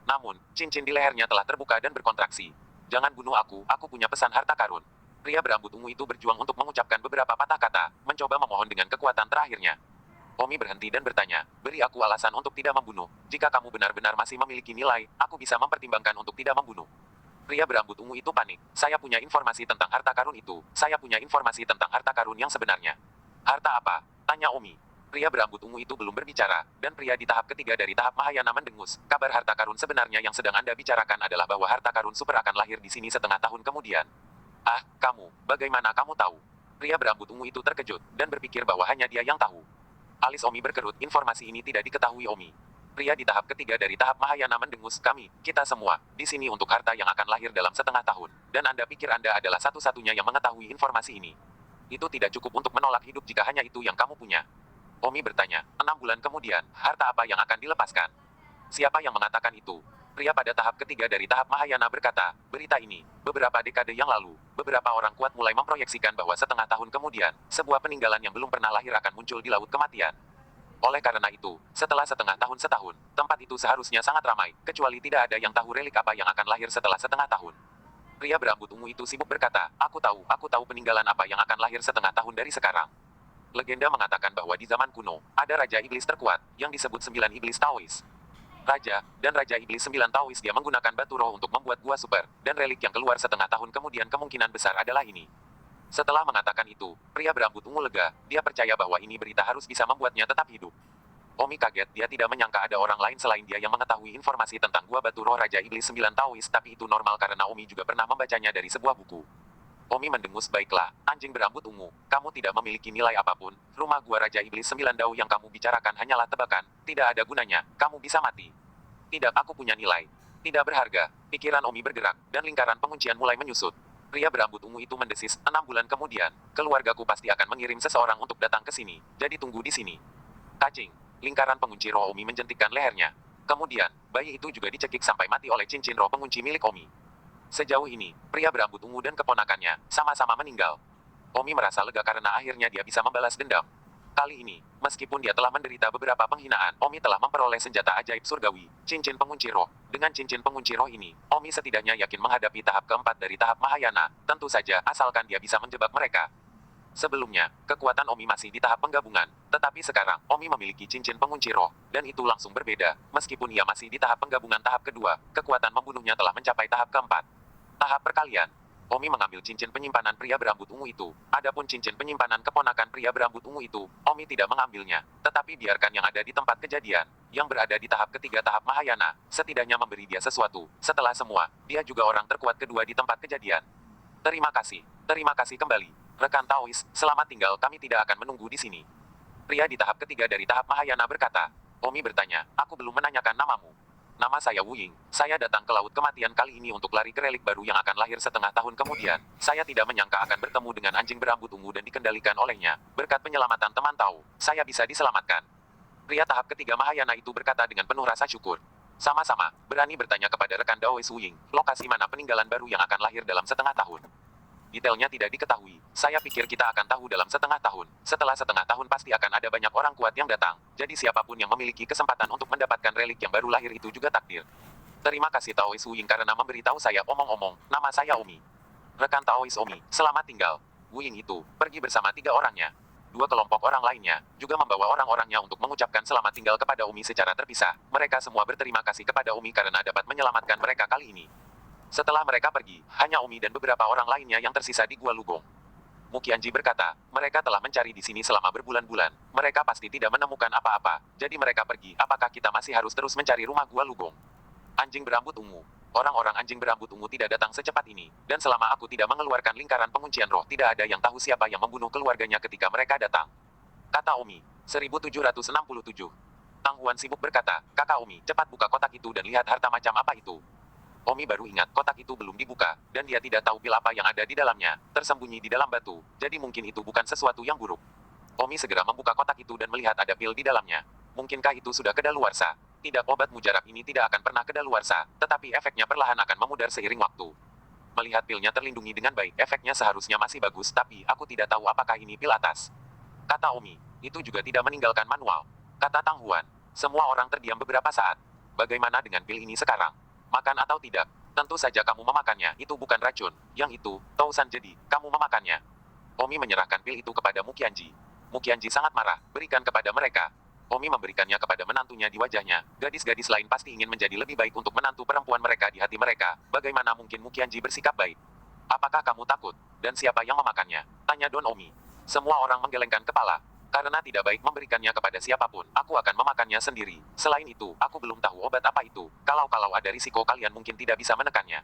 Namun, cincin di lehernya telah terbuka dan berkontraksi. Jangan bunuh aku punya pesan harta karun. Pria berambut ungu itu berjuang untuk mengucapkan beberapa patah kata, mencoba memohon dengan kekuatan terakhirnya. Omi berhenti dan bertanya, beri aku alasan untuk tidak membunuh. Jika kamu benar-benar masih memiliki nilai, aku bisa mempertimbangkan untuk tidak membunuh. Pria berambut ungu itu panik. Saya punya informasi tentang harta karun itu. Saya punya informasi tentang harta karun yang sebenarnya. Harta apa? Tanya Omi. Pria berambut ungu itu belum berbicara, dan pria di tahap ketiga dari tahap Mahayana mendengus. Kabar harta karun sebenarnya yang sedang Anda bicarakan adalah bahwa harta karun super akan lahir di sini setengah tahun kemudian. Kamu, bagaimana kamu tahu? Pria berambut ungu itu terkejut, dan berpikir bahwa hanya dia yang tahu. Alis Omi berkerut, informasi ini tidak diketahui Omi. Pria di tahap ketiga dari tahap Mahayana mendengus, kita semua, di sini untuk harta yang akan lahir dalam setengah tahun, dan Anda pikir Anda adalah satu-satunya yang mengetahui informasi ini. Itu tidak cukup untuk menolak hidup jika hanya itu yang kamu punya. Omi bertanya, 6 bulan kemudian, harta apa yang akan dilepaskan? Siapa yang mengatakan itu? Pria pada tahap ketiga dari tahap Mahayana berkata, berita ini, beberapa dekade yang lalu, beberapa orang kuat mulai memproyeksikan bahwa setengah tahun kemudian, sebuah peninggalan yang belum pernah lahir akan muncul di Laut Kematian. Oleh karena itu, setelah setengah tahun setahun, tempat itu seharusnya sangat ramai, kecuali tidak ada yang tahu relik apa yang akan lahir setelah setengah tahun. Pria berambut ungu itu sibuk berkata, aku tahu peninggalan apa yang akan lahir setengah tahun dari sekarang. Legenda mengatakan bahwa di zaman kuno, ada Raja Iblis terkuat, yang disebut 9 Iblis Taois. Raja Iblis 9 Taois dia menggunakan batu roh untuk membuat gua super, dan relik yang keluar setengah tahun kemudian kemungkinan besar adalah ini. Setelah mengatakan itu, pria berambut ungu lega, dia percaya bahwa ini berita harus bisa membuatnya tetap hidup. Omi kaget, dia tidak menyangka ada orang lain selain dia yang mengetahui informasi tentang gua batu roh Raja Iblis 9 Taois, tapi itu normal karena Omi juga pernah membacanya dari sebuah buku. Omi mendengus, baiklah, anjing berambut ungu, kamu tidak memiliki nilai apapun, rumah gua Raja Iblis 9 Dao yang kamu bicarakan hanyalah tebakan, tidak ada gunanya, kamu bisa mati. Tidak, aku punya nilai. Tidak berharga. Pikiran Omi bergerak, dan lingkaran penguncian mulai menyusut. Pria berambut ungu itu mendesis, 6 bulan kemudian, keluargaku pasti akan mengirim seseorang untuk datang ke sini, jadi tunggu di sini. Kacing. Lingkaran pengunci roh Omi menjentikkan lehernya. Kemudian, bayi itu juga dicekik sampai mati oleh cincin roh pengunci milik Omi. Sejauh ini, pria berambut ungu dan keponakannya sama-sama meninggal. Omi merasa lega karena akhirnya dia bisa membalas dendam. Kali ini, meskipun dia telah menderita beberapa penghinaan, Omi telah memperoleh senjata ajaib surgawi, cincin pengunci roh. Dengan cincin pengunci roh ini, Omi setidaknya yakin menghadapi tahap keempat dari tahap Mahayana, tentu saja asalkan dia bisa menjebak mereka. Sebelumnya, kekuatan Omi masih di tahap penggabungan, tetapi sekarang, Omi memiliki cincin pengunci roh, dan itu langsung berbeda. Meskipun ia masih di tahap penggabungan tahap kedua, kekuatan membunuhnya telah mencapai tahap keempat. Tahap perkalian. Omi mengambil cincin penyimpanan pria berambut ungu itu. Adapun cincin penyimpanan keponakan pria berambut ungu itu, Omi tidak mengambilnya. Tetapi biarkan yang ada di tempat kejadian, yang berada di tahap ketiga tahap Mahayana, setidaknya memberi dia sesuatu. Setelah semua, dia juga orang terkuat kedua di tempat kejadian. Terima kasih kembali. Rekan Taois, selamat tinggal, kami tidak akan menunggu di sini. Pria di tahap ketiga dari tahap Mahayana berkata. Omi bertanya, aku belum menanyakan namamu. Nama saya Wu Ying. Saya datang ke Laut Kematian kali ini untuk lari ke relik baru yang akan lahir setengah tahun kemudian. Saya tidak menyangka akan bertemu dengan anjing berambut ungu dan dikendalikan olehnya. Berkat penyelamatan teman tahu, saya bisa diselamatkan. Pria tahap ketiga Mahayana itu berkata dengan penuh rasa syukur. Sama-sama, berani bertanya kepada rekan Daois Wu Ying, lokasi mana peninggalan baru yang akan lahir dalam setengah tahun. Detailnya tidak diketahui. Saya pikir kita akan tahu dalam setengah tahun. Setelah setengah tahun pasti akan ada banyak orang kuat yang datang. Jadi siapapun yang memiliki kesempatan untuk mendapatkan relik yang baru lahir itu juga takdir. Terima kasih Taois Wu Ying karena memberitahu saya. Omong-omong, nama saya Omi. Rekan Taois Omi, selamat tinggal. Wu Ying itu pergi bersama 3 orangnya. 2 kelompok orang lainnya juga membawa orang-orangnya untuk mengucapkan selamat tinggal kepada Omi secara terpisah. Mereka semua berterima kasih kepada Omi karena dapat menyelamatkan mereka kali ini. Setelah mereka pergi, hanya Omi dan beberapa orang lainnya yang tersisa di Gua Lugong. Muqianji berkata, mereka telah mencari di sini selama berbulan-bulan. Mereka pasti tidak menemukan apa-apa. Jadi mereka pergi. Apakah kita masih harus terus mencari rumah Gua Lugong? Anjing berambut ungu. Orang-orang anjing berambut ungu tidak datang secepat ini. Dan selama aku tidak mengeluarkan lingkaran penguncian roh, tidak ada yang tahu siapa yang membunuh keluarganya ketika mereka datang. Kata Omi. 1767. Tang Huan sibuk berkata, kakak Omi, cepat buka kotak itu dan lihat harta macam apa itu. Omi baru ingat kotak itu belum dibuka, dan dia tidak tahu pil apa yang ada di dalamnya, tersembunyi di dalam batu, jadi mungkin itu bukan sesuatu yang buruk. Omi segera membuka kotak itu dan melihat ada pil di dalamnya. Mungkinkah itu sudah kedaluarsa? Tidak, obat mujarab ini tidak akan pernah kedaluarsa, tetapi efeknya perlahan akan memudar seiring waktu. Melihat pilnya terlindungi dengan baik, efeknya seharusnya masih bagus, tapi aku tidak tahu apakah ini pil atas. Kata Omi, itu juga tidak meninggalkan manual. Kata Tang Huan, semua orang terdiam beberapa saat. Bagaimana dengan pil ini sekarang? Makan atau tidak? Tentu saja kamu memakannya, itu bukan racun. Yang itu, Tousan, jadi, kamu memakannya. Omi menyerahkan pil itu kepada Muqianji. Muqianji sangat marah, berikan kepada mereka. Omi memberikannya kepada menantunya di wajahnya. Gadis-gadis lain pasti ingin menjadi lebih baik untuk menantu perempuan mereka di hati mereka. Bagaimana mungkin Muqianji bersikap baik? Apakah kamu takut? Dan siapa yang memakannya? Tanya Don Omi. Semua orang menggelengkan kepala. Karena tidak baik memberikannya kepada siapapun, aku akan memakannya sendiri. Selain itu, aku belum tahu obat apa itu. Kalau ada risiko kalian mungkin tidak bisa menekannya.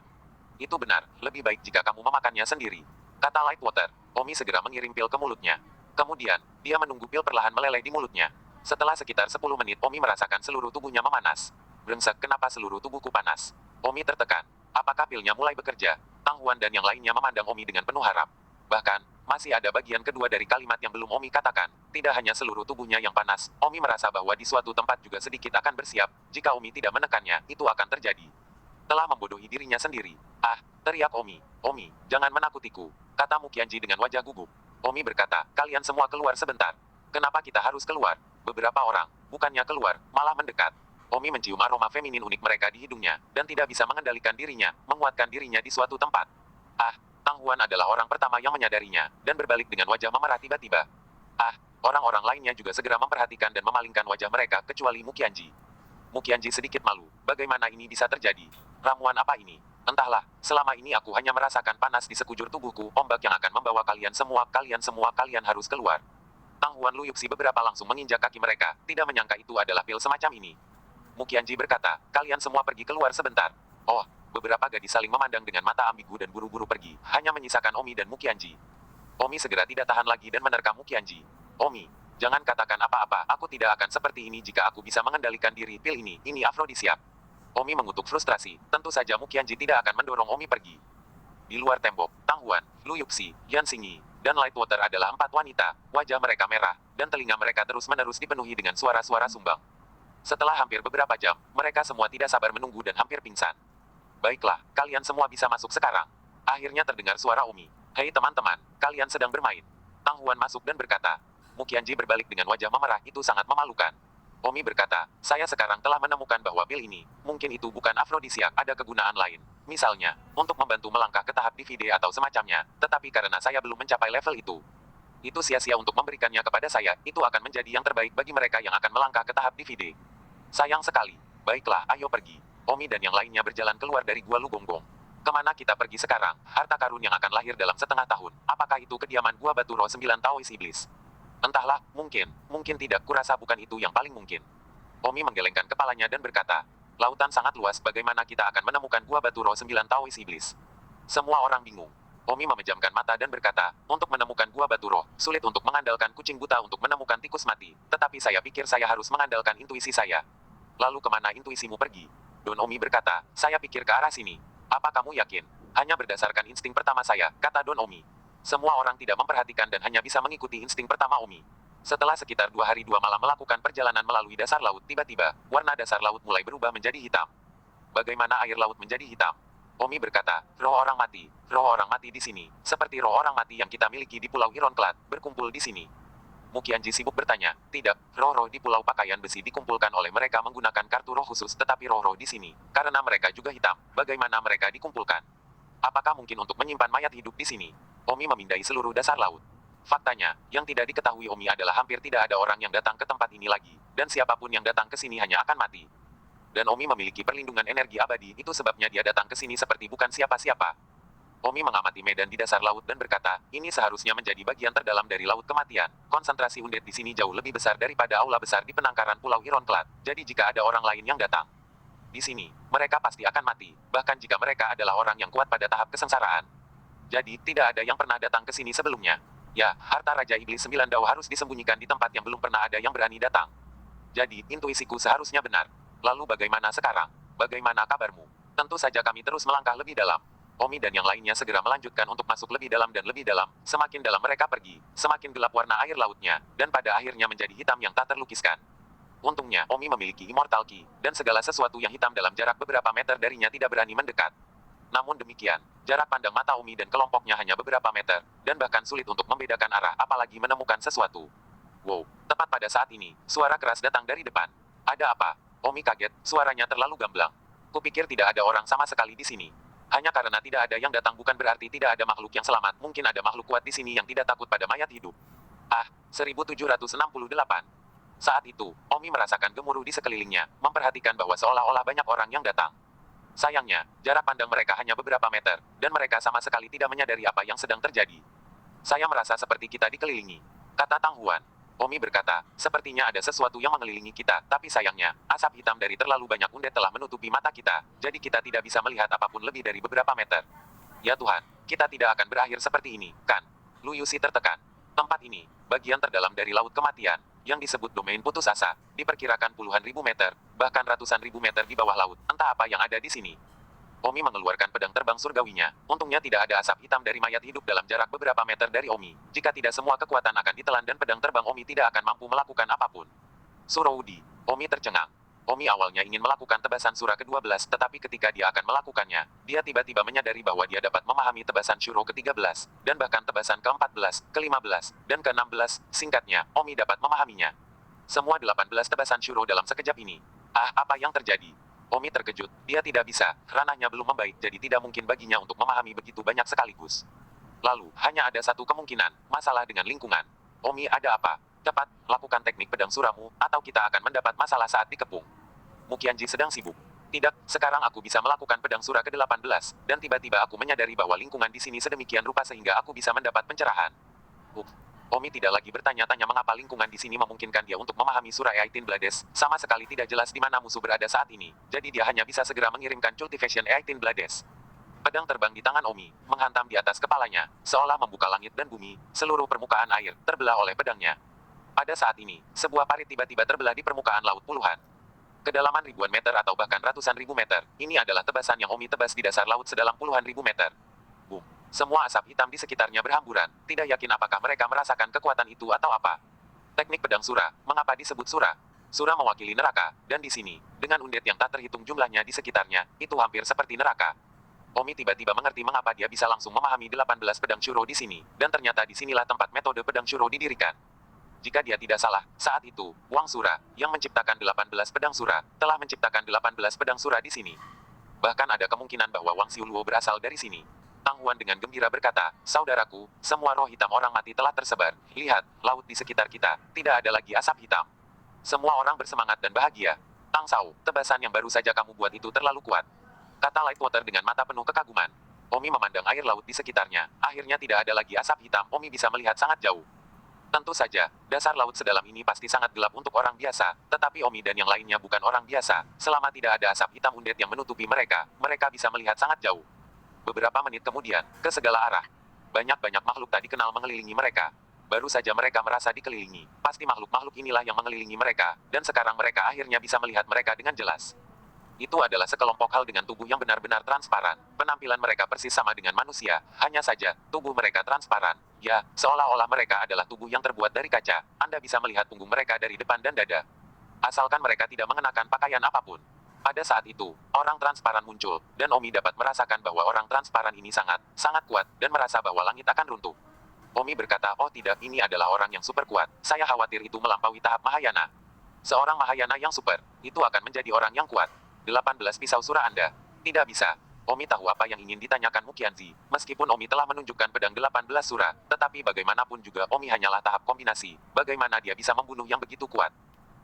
Itu benar, lebih baik jika kamu memakannya sendiri. Kata Lightwater. Omi segera mengirim pil ke mulutnya. Kemudian, dia menunggu pil perlahan meleleh di mulutnya. Setelah sekitar 10 menit, Omi merasakan seluruh tubuhnya memanas. Brengsek, kenapa seluruh tubuhku panas? Omi tertekan. Apakah pilnya mulai bekerja? Tang Huan dan yang lainnya memandang Omi dengan penuh harap. Bahkan, masih ada bagian kedua dari kalimat yang belum Omi katakan. Tidak hanya seluruh tubuhnya yang panas, Omi merasa bahwa di suatu tempat juga sedikit akan bersiap. Jika Omi tidak menekannya, itu akan terjadi. Telah membodohi dirinya sendiri. Ah, teriak Omi. Omi, jangan menakutiku. Kata Muqianji dengan wajah gugup. Omi berkata, kalian semua keluar sebentar. Kenapa kita harus keluar? Beberapa orang, bukannya keluar, malah mendekat. Omi mencium aroma feminin unik mereka di hidungnya, dan tidak bisa mengendalikan dirinya, menguatkan dirinya di suatu tempat. Ah, Tang Huan adalah orang pertama yang menyadarinya, dan berbalik dengan wajah memerah tiba-tiba. Ah, orang-orang lainnya juga segera memperhatikan dan memalingkan wajah mereka kecuali Mu Qianji. Mu Qianji sedikit malu. Bagaimana ini bisa terjadi? Ramuan apa ini? Entahlah, selama ini aku hanya merasakan panas di sekujur tubuhku, ombak yang akan membawa kalian semua, kalian harus keluar. Tang Huan Luyuxi beberapa langsung menginjak kaki mereka, tidak menyangka itu adalah pil semacam ini. Mu Qianji berkata, kalian semua pergi keluar sebentar. Oh, beberapa gadis saling memandang dengan mata ambigu dan buru-buru pergi, hanya menyisakan Omi dan Mu Qianji. Omi segera tidak tahan lagi dan menerkam Mu Qianji. Omi, jangan katakan apa-apa, aku tidak akan seperti ini jika aku bisa mengendalikan diri. Pil ini afrodisiak. Omi mengutuk frustrasi, tentu saja Mu Qianji tidak akan mendorong Omi pergi. Di luar tembok, Tang Huan, Lu Yuxi, Yan Xingyi, dan Lightwater adalah 4 wanita, wajah mereka merah, dan telinga mereka terus-menerus dipenuhi dengan suara-suara sumbang. Setelah hampir beberapa jam, mereka semua tidak sabar menunggu dan hampir pingsan. Baiklah, kalian semua bisa masuk sekarang. Akhirnya terdengar suara Omi. Hei teman-teman, kalian sedang bermain. Tang Huan masuk dan berkata. Mu Qianji berbalik dengan wajah memerah, itu sangat memalukan. Omi berkata, saya sekarang telah menemukan bahwa pil ini, mungkin itu bukan afrodisiak, ada kegunaan lain. Misalnya, untuk membantu melangkah ke tahap DVD atau semacamnya, tetapi karena saya belum mencapai level itu sia-sia untuk memberikannya kepada saya, itu akan menjadi yang terbaik bagi mereka yang akan melangkah ke tahap DVD. Sayang sekali. Baiklah, ayo pergi. Omi dan yang lainnya berjalan keluar dari Gua Lugonggong. Kemana kita pergi sekarang? Harta karun yang akan lahir dalam setengah tahun. Apakah itu kediaman Gua Batu Roh 9 Taois Iblis? Entahlah, mungkin tidak, kurasa bukan itu yang paling mungkin. Omi menggelengkan kepalanya dan berkata, lautan sangat luas, bagaimana kita akan menemukan Gua Batu Roh 9 Taois Iblis? Semua orang bingung. Omi memejamkan mata dan berkata, untuk menemukan Gua Batu Roh, sulit untuk mengandalkan kucing buta untuk menemukan tikus mati, tetapi saya pikir saya harus mengandalkan intuisi saya. Lalu kemana intuisimu pergi? Don Omi berkata, saya pikir ke arah sini. Apa kamu yakin? Hanya berdasarkan insting pertama saya, kata Don Omi. Semua orang tidak memperhatikan dan hanya bisa mengikuti insting pertama Omi. Setelah sekitar 2 hari 2 malam melakukan perjalanan melalui dasar laut, tiba-tiba, warna dasar laut mulai berubah menjadi hitam. Bagaimana air laut menjadi hitam? Omi berkata, roh orang mati di sini, seperti roh orang mati yang kita miliki di Pulau Ironclad, berkumpul di sini. Mu Qianji sibuk bertanya, tidak, roh-roh di Pulau Pakaian Besi dikumpulkan oleh mereka menggunakan kartu roh khusus, tetapi roh-roh di sini, karena mereka juga hitam, bagaimana mereka dikumpulkan? Apakah mungkin untuk menyimpan mayat hidup di sini? Omi memindai seluruh dasar laut. Faktanya, yang tidak diketahui Omi adalah hampir tidak ada orang yang datang ke tempat ini lagi, dan siapapun yang datang ke sini hanya akan mati. Dan Omi memiliki perlindungan energi abadi, itu sebabnya dia datang ke sini seperti bukan siapa-siapa. Omi mengamati medan di dasar laut dan berkata, ini seharusnya menjadi bagian terdalam dari laut kematian. Konsentrasi undead di sini jauh lebih besar daripada aula besar di penangkaran Pulau Ironclad, jadi jika ada orang lain yang datang di sini, mereka pasti akan mati, bahkan jika mereka adalah orang yang kuat pada tahap kesengsaraan. Jadi, tidak ada yang pernah datang ke sini sebelumnya. Ya, harta Raja Iblis 9 Dao harus disembunyikan di tempat yang belum pernah ada yang berani datang. Jadi, intuisiku seharusnya benar. Lalu bagaimana sekarang? Bagaimana kabarmu? Tentu saja kami terus melangkah lebih dalam. Omi dan yang lainnya segera melanjutkan untuk masuk lebih dalam dan lebih dalam. Semakin dalam mereka pergi, semakin gelap warna air lautnya, dan pada akhirnya menjadi hitam yang tak terlukiskan. Untungnya, Omi memiliki Immortal Ki, dan segala sesuatu yang hitam dalam jarak beberapa meter darinya tidak berani mendekat. Namun demikian, jarak pandang mata Omi dan kelompoknya hanya beberapa meter, dan bahkan sulit untuk membedakan arah apalagi menemukan sesuatu. Wow, tepat pada saat ini, suara keras datang dari depan. Ada apa? Omi kaget, suaranya terlalu gamblang. Kupikir tidak ada orang sama sekali di sini. Hanya karena tidak ada yang datang bukan berarti tidak ada makhluk yang selamat, mungkin ada makhluk kuat di sini yang tidak takut pada mayat hidup. 1768. Saat itu, Omi merasakan gemuruh di sekelilingnya, memperhatikan bahwa seolah-olah banyak orang yang datang. Sayangnya, jarak pandang mereka hanya beberapa meter, dan mereka sama sekali tidak menyadari apa yang sedang terjadi. Saya merasa seperti kita dikelilingi, kata Tang Huan. Omi berkata, sepertinya ada sesuatu yang mengelilingi kita, tapi sayangnya, asap hitam dari terlalu banyak undead telah menutupi mata kita, jadi kita tidak bisa melihat apapun lebih dari beberapa meter. Ya Tuhan, kita tidak akan berakhir seperti ini, kan? Lu Yuxi tertekan. Tempat ini, bagian terdalam dari laut kematian, yang disebut domain putus asa, diperkirakan puluhan ribu meter, bahkan ratusan ribu meter di bawah laut. Entah apa yang ada di sini. Omi mengeluarkan pedang terbang surgawinya. Untungnya tidak ada asap hitam dari mayat hidup dalam jarak beberapa meter dari Omi. Jika tidak, semua kekuatan akan ditelan dan pedang terbang Omi tidak akan mampu melakukan apapun. Surowudi. Omi tercengang. Omi awalnya ingin melakukan tebasan surah ke-12, tetapi ketika dia akan melakukannya, dia tiba-tiba menyadari bahwa dia dapat memahami tebasan Shuro ke-13, dan bahkan tebasan ke-14, ke-15, dan ke-16, singkatnya, Omi dapat memahaminya. Semua 18 tebasan Shuro dalam sekejap ini. Apa yang terjadi? Omi terkejut, dia tidak bisa, ranahnya belum membaik jadi tidak mungkin baginya untuk memahami begitu banyak sekaligus. Lalu, hanya ada satu kemungkinan, masalah dengan lingkungan. Omi, ada apa? Cepat, lakukan teknik pedang suramu, atau kita akan mendapat masalah saat dikepung. Mukianji sedang sibuk. Tidak, sekarang aku bisa melakukan pedang sura ke-18, dan tiba-tiba aku menyadari bahwa lingkungan di sini sedemikian rupa sehingga aku bisa mendapat pencerahan. Omi tidak lagi bertanya-tanya mengapa lingkungan di sini memungkinkan dia untuk memahami surah Eighteen Blades, sama sekali tidak jelas di mana musuh berada saat ini, jadi dia hanya bisa segera mengirimkan cultivation Eighteen Blades. Pedang terbang di tangan Omi, menghantam di atas kepalanya, seolah membuka langit dan bumi, seluruh permukaan air terbelah oleh pedangnya. Pada saat ini, sebuah parit tiba-tiba terbelah di permukaan laut puluhan. Kedalaman ribuan meter atau bahkan ratusan ribu meter, ini adalah tebasan yang Omi tebas di dasar laut sedalam puluhan ribu meter. Boom. Semua asap hitam di sekitarnya berhamburan, tidak yakin apakah mereka merasakan kekuatan itu atau apa. Teknik pedang sura, mengapa disebut sura? Sura mewakili neraka, dan di sini, dengan undet yang tak terhitung jumlahnya di sekitarnya, itu hampir seperti neraka. Omi tiba-tiba mengerti mengapa dia bisa langsung memahami 18 pedang Shuro di sini, dan ternyata di sinilah tempat metode pedang Shuro didirikan. Jika dia tidak salah, saat itu, Wang Sura, yang menciptakan 18 pedang sura, telah menciptakan 18 pedang sura di sini. Bahkan ada kemungkinan bahwa Wang Xiuluo berasal dari sini. Tang Huan dengan gembira berkata, saudaraku, semua roh hitam orang mati telah tersebar. Lihat, laut di sekitar kita, tidak ada lagi asap hitam. Semua orang bersemangat dan bahagia. Tang Sao, tebasan yang baru saja kamu buat itu terlalu kuat. Kata Lightwater dengan mata penuh kekaguman. Omi memandang air laut di sekitarnya, akhirnya tidak ada lagi asap hitam, Omi bisa melihat sangat jauh. Tentu saja, dasar laut sedalam ini pasti sangat gelap untuk orang biasa, tetapi Omi dan yang lainnya bukan orang biasa. Selama tidak ada asap hitam undet yang menutupi mereka, mereka bisa melihat sangat jauh. Beberapa menit kemudian, ke segala arah. Banyak-banyak makhluk tak dikenal mengelilingi mereka. Baru saja mereka merasa dikelilingi. Pasti makhluk-makhluk inilah yang mengelilingi mereka, dan sekarang mereka akhirnya bisa melihat mereka dengan jelas. Itu adalah sekelompok hal dengan tubuh yang benar-benar transparan. Penampilan mereka persis sama dengan manusia, hanya saja, tubuh mereka transparan. Ya, seolah-olah mereka adalah tubuh yang terbuat dari kaca. Anda bisa melihat punggung mereka dari depan dan dada. Asalkan mereka tidak mengenakan pakaian apapun. Pada saat itu, orang transparan muncul, dan Omi dapat merasakan bahwa orang transparan ini sangat kuat, dan merasa bahwa langit akan runtuh. Omi berkata, oh tidak, ini adalah orang yang super kuat. Saya khawatir itu melampaui tahap Mahayana. Seorang Mahayana yang super, itu akan menjadi orang yang kuat. 18 pisau surah Anda. Tidak bisa. Omi tahu apa yang ingin ditanyakan Mukianzi. Meskipun Omi telah menunjukkan pedang 18 surah, tetapi bagaimanapun juga Omi hanyalah tahap kombinasi. Bagaimana dia bisa membunuh yang begitu kuat?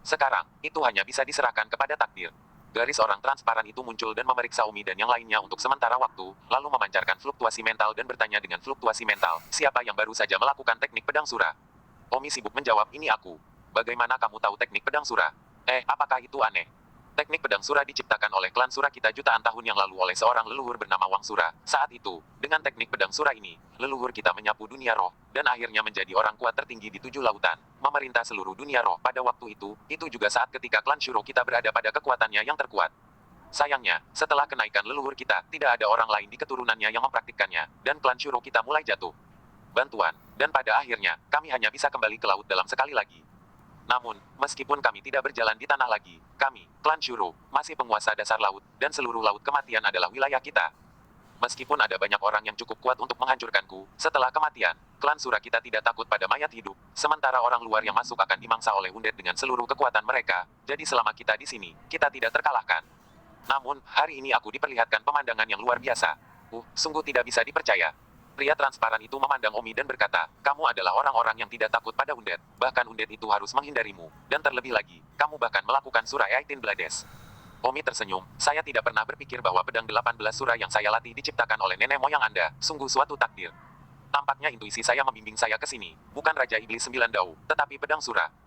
Sekarang, itu hanya bisa diserahkan kepada takdir. Garis orang transparan itu muncul dan memeriksa Omi dan yang lainnya untuk sementara waktu, lalu memancarkan fluktuasi mental dan bertanya dengan fluktuasi mental, siapa yang baru saja melakukan teknik pedang surah? Omi sibuk menjawab, ini aku. Bagaimana kamu tahu teknik pedang surah? Apakah itu aneh? Teknik pedang sura diciptakan oleh klan Sura kita jutaan tahun yang lalu oleh seorang leluhur bernama Wang Sura. Saat itu, dengan teknik pedang sura ini, leluhur kita menyapu dunia roh, dan akhirnya menjadi orang kuat tertinggi di 7 lautan, memerintah seluruh dunia roh. Pada waktu itu juga saat ketika klan Shuro kita berada pada kekuatannya yang terkuat. Sayangnya, setelah kenaikan leluhur kita, tidak ada orang lain di keturunannya yang mempraktikkannya, dan klan Shuro kita mulai jatuh. Bantuan, dan pada akhirnya, kami hanya bisa kembali ke laut dalam sekali lagi. Namun, meskipun kami tidak berjalan di tanah lagi, kami, klan Shuro, masih penguasa dasar laut, dan seluruh laut kematian adalah wilayah kita. Meskipun ada banyak orang yang cukup kuat untuk menghancurkanku, setelah kematian, klan Sura kita tidak takut pada mayat hidup, sementara orang luar yang masuk akan dimangsa oleh undet dengan seluruh kekuatan mereka, jadi selama kita di sini, kita tidak terkalahkan. Namun, hari ini aku diperlihatkan pemandangan yang luar biasa. Sungguh tidak bisa dipercaya. Pria transparan itu memandang Omi dan berkata, kamu adalah orang-orang yang tidak takut pada undet, bahkan undet itu harus menghindarimu, dan terlebih lagi, kamu bahkan melakukan surah Eighteen Blades. Omi tersenyum, saya tidak pernah berpikir bahwa pedang 18 surah yang saya latih diciptakan oleh nenek moyang Anda, sungguh suatu takdir. Tampaknya intuisi saya membimbing saya ke sini, bukan Raja Iblis 9 Dao, tetapi pedang surah.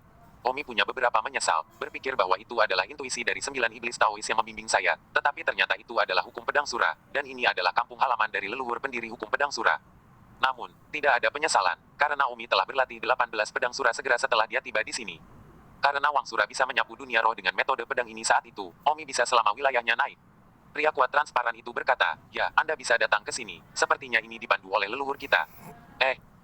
Omi punya beberapa menyesal, berpikir bahwa itu adalah intuisi dari 9 iblis Taois yang membimbing saya, tetapi ternyata itu adalah hukum pedang surah, dan ini adalah kampung halaman dari leluhur pendiri hukum pedang surah. Namun, tidak ada penyesalan, karena Omi telah berlatih 18 pedang surah segera setelah dia tiba di sini. Karena Wang Sura bisa menyapu dunia roh dengan metode pedang ini saat itu, Omi bisa selama wilayahnya naik. Pria kuat transparan itu berkata, ya, Anda bisa datang ke sini, sepertinya ini dipandu oleh leluhur kita.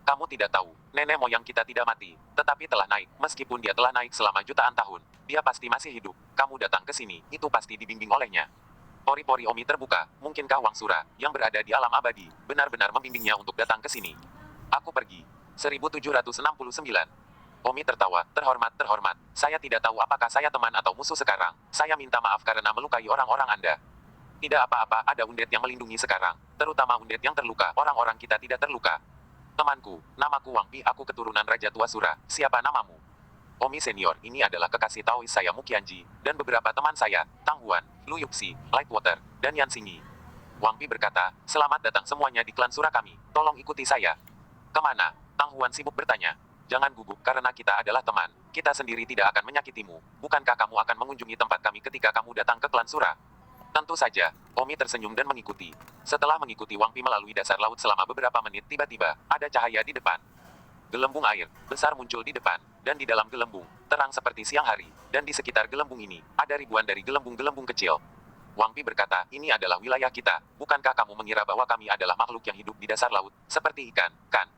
Kamu tidak tahu, nenek moyang kita tidak mati, tetapi telah naik, meskipun dia telah naik selama jutaan tahun, dia pasti masih hidup. Kamu datang ke sini, itu pasti dibimbing olehnya. Pori-pori Omi terbuka, mungkinkah Wang Sura, yang berada di alam abadi, benar-benar membimbingnya untuk datang ke sini? Aku pergi. 1769. Omi tertawa, terhormat, terhormat. Saya tidak tahu apakah saya teman atau musuh sekarang. Saya minta maaf karena melukai orang-orang Anda. Tidak apa-apa, ada undet yang melindungi sekarang. Terutama undet yang terluka, orang-orang kita tidak terluka. Temanku, namaku Wang Pi, aku keturunan Raja Tua Sura. Siapa namamu? Omi senior, ini adalah kekasih Taois saya Mu Qianji, dan beberapa teman saya, Tang Huan, Lu Yuxi, Lightwater, dan Yan Xingyi. Wang Pi berkata, selamat datang semuanya di klan Sura kami, tolong ikuti saya. Kemana? Tang Huan sibuk bertanya. Jangan gugup karena kita adalah teman. Kita sendiri tidak akan menyakitimu. Bukankah kamu akan mengunjungi tempat kami ketika kamu datang ke klan Sura? Tentu saja. Omi tersenyum dan mengikuti. Setelah mengikuti Wang Pi melalui dasar laut selama beberapa menit, tiba-tiba ada cahaya di depan. Gelembung air besar muncul di depan, dan di dalam gelembung, terang seperti siang hari, dan di sekitar gelembung ini, ada ribuan dari gelembung-gelembung kecil. Wang Pi berkata, ini adalah wilayah kita. Bukankah kamu mengira bahwa kami adalah makhluk yang hidup di dasar laut, seperti ikan, kan?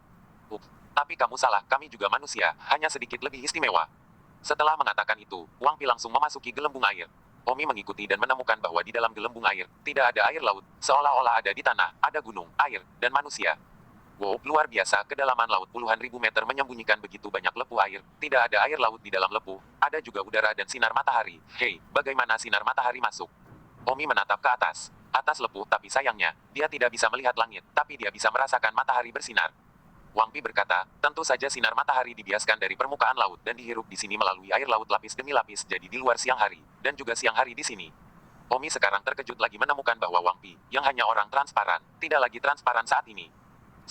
Tapi kamu salah, kami juga manusia, hanya sedikit lebih istimewa. Setelah mengatakan itu, Wang Pi langsung memasuki gelembung air. Omi mengikuti dan menemukan bahwa di dalam gelembung air, tidak ada air laut, seolah-olah ada di tanah, ada gunung, air, dan manusia. Wow, luar biasa, kedalaman laut puluhan ribu meter menyembunyikan begitu banyak lepu air, tidak ada air laut di dalam lepu, ada juga udara dan sinar matahari. Hei, bagaimana sinar matahari masuk? Omi menatap ke atas. Atas lepu, tapi sayangnya, dia tidak bisa melihat langit, tapi dia bisa merasakan matahari bersinar. Wang Pi berkata, tentu saja sinar matahari dibiaskan dari permukaan laut dan dihirup di sini melalui air laut lapis demi lapis, jadi di luar siang hari, dan juga siang hari di sini. Omi sekarang terkejut lagi menemukan bahwa Wang Pi, yang hanya orang transparan, tidak lagi transparan saat ini.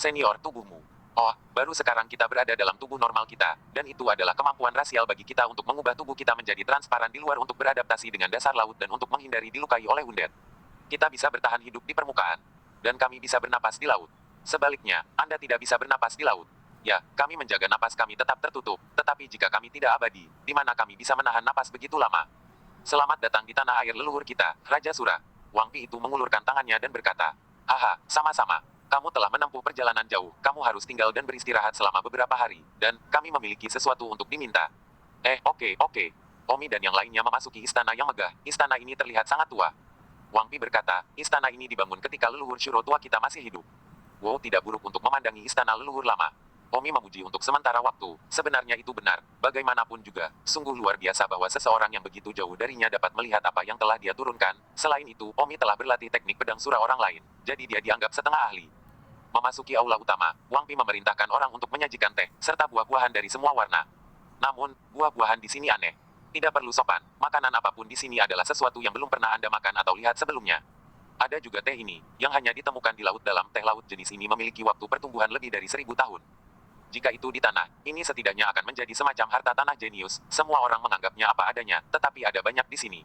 Senior, tubuhmu. Oh, baru sekarang kita berada dalam tubuh normal kita, dan itu adalah kemampuan rasial bagi kita untuk mengubah tubuh kita menjadi transparan di luar untuk beradaptasi dengan dasar laut dan untuk menghindari dilukai oleh undet. Kita bisa bertahan hidup di permukaan, dan kami bisa bernapas di laut. Sebaliknya, Anda tidak bisa bernapas di laut. Ya, kami menjaga napas kami tetap tertutup, tetapi jika kami tidak abadi, di mana kami bisa menahan napas begitu lama? Selamat datang di tanah air leluhur kita, Raja Sura. Wang Pi itu mengulurkan tangannya dan berkata, haha, sama-sama. Kamu telah menempuh perjalanan jauh, kamu harus tinggal dan beristirahat selama beberapa hari, dan kami memiliki sesuatu untuk diminta. Oke. Omi dan yang lainnya memasuki istana yang megah. Istana ini terlihat sangat tua. Wang Pi berkata, istana ini dibangun ketika leluhur Shuro tua kita masih hidup. Wow, tidak buruk untuk memandangi istana leluhur lama. Omi memuji untuk sementara waktu. Sebenarnya itu benar. Bagaimanapun juga, sungguh luar biasa bahwa seseorang yang begitu jauh darinya dapat melihat apa yang telah dia turunkan. Selain itu, Omi telah berlatih teknik pedang Sura orang lain, jadi dia dianggap setengah ahli. Memasuki aula utama, Wang Pi memerintahkan orang untuk menyajikan teh, serta buah-buahan dari semua warna. Namun, buah-buahan di sini aneh. Tidak perlu sopan, makanan apapun di sini adalah sesuatu yang belum pernah Anda makan atau lihat sebelumnya. Ada juga teh ini, yang hanya ditemukan di laut dalam. Teh laut jenis ini memiliki waktu pertumbuhan lebih dari 1000 tahun. Jika itu di tanah, ini setidaknya akan menjadi semacam harta tanah jenius. Semua orang menganggapnya apa adanya, tetapi ada banyak di sini.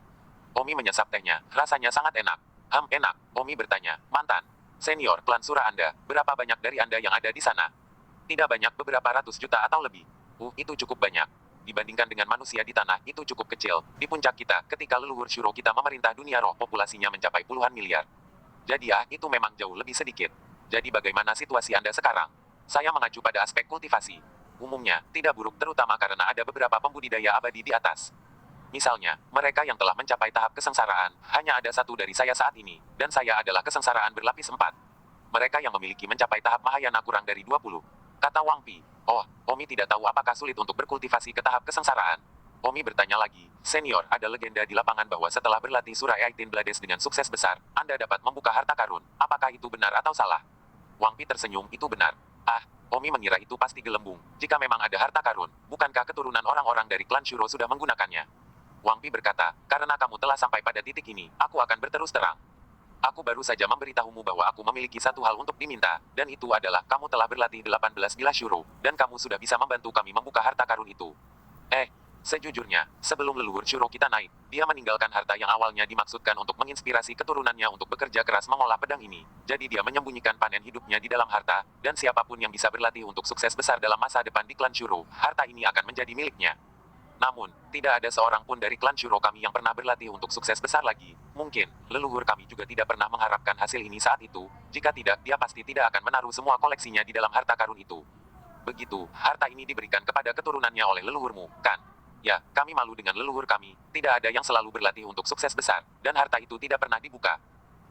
Omi menyesap tehnya, rasanya sangat enak. Enak. Omi bertanya, mantan senior klan Sura Anda, berapa banyak dari Anda yang ada di sana? Tidak banyak, beberapa ratus juta atau lebih. Itu cukup banyak. Dibandingkan dengan manusia di tanah, itu cukup kecil. Di puncak kita, ketika leluhur Shuro kita memerintah dunia roh, populasinya mencapai puluhan miliar. Jadi itu memang jauh lebih sedikit. Jadi bagaimana situasi Anda sekarang? Saya mengacu pada aspek kultivasi. Umumnya, tidak buruk terutama karena ada beberapa pembudidaya abadi di atas. Misalnya, mereka yang telah mencapai tahap kesengsaraan, hanya ada satu dari saya saat ini, dan saya adalah kesengsaraan berlapis 4. Mereka yang memiliki mencapai tahap Mahayana kurang dari 20. Kata Wang Pi. Oh, Omi tidak tahu apakah sulit untuk berkultivasi ke tahap kesengsaraan. Omi bertanya lagi, senior, ada legenda di lapangan bahwa setelah berlatih Surah 18 Blades dengan sukses besar, Anda dapat membuka harta karun. Apakah itu benar atau salah? Wang Pi tersenyum, itu benar. Omi mengira itu pasti gelembung. Jika memang ada harta karun, bukankah keturunan orang-orang dari klan Shuro sudah menggunakannya? Wang Pi berkata, karena kamu telah sampai pada titik ini, aku akan berterus terang. Aku baru saja memberitahumu bahwa aku memiliki satu hal untuk diminta, dan itu adalah kamu telah berlatih 18 bila Shuro, dan kamu sudah bisa membantu kami membuka harta karun itu. Sejujurnya, sebelum leluhur Shuro kita naik, dia meninggalkan harta yang awalnya dimaksudkan untuk menginspirasi keturunannya untuk bekerja keras mengolah pedang ini. Jadi dia menyembunyikan panen hidupnya di dalam harta, dan siapapun yang bisa berlatih untuk sukses besar dalam masa depan di klan Shuro, harta ini akan menjadi miliknya. Namun, tidak ada seorang pun dari klan Shuro kami yang pernah berlatih untuk sukses besar lagi. Mungkin, leluhur kami juga tidak pernah mengharapkan hasil ini saat itu. Jika tidak, dia pasti tidak akan menaruh semua koleksinya di dalam harta karun itu. Begitu, harta ini diberikan kepada keturunannya oleh leluhurmu, kan? Ya, kami malu dengan leluhur kami. Tidak ada yang selalu berlatih untuk sukses besar, dan harta itu tidak pernah dibuka.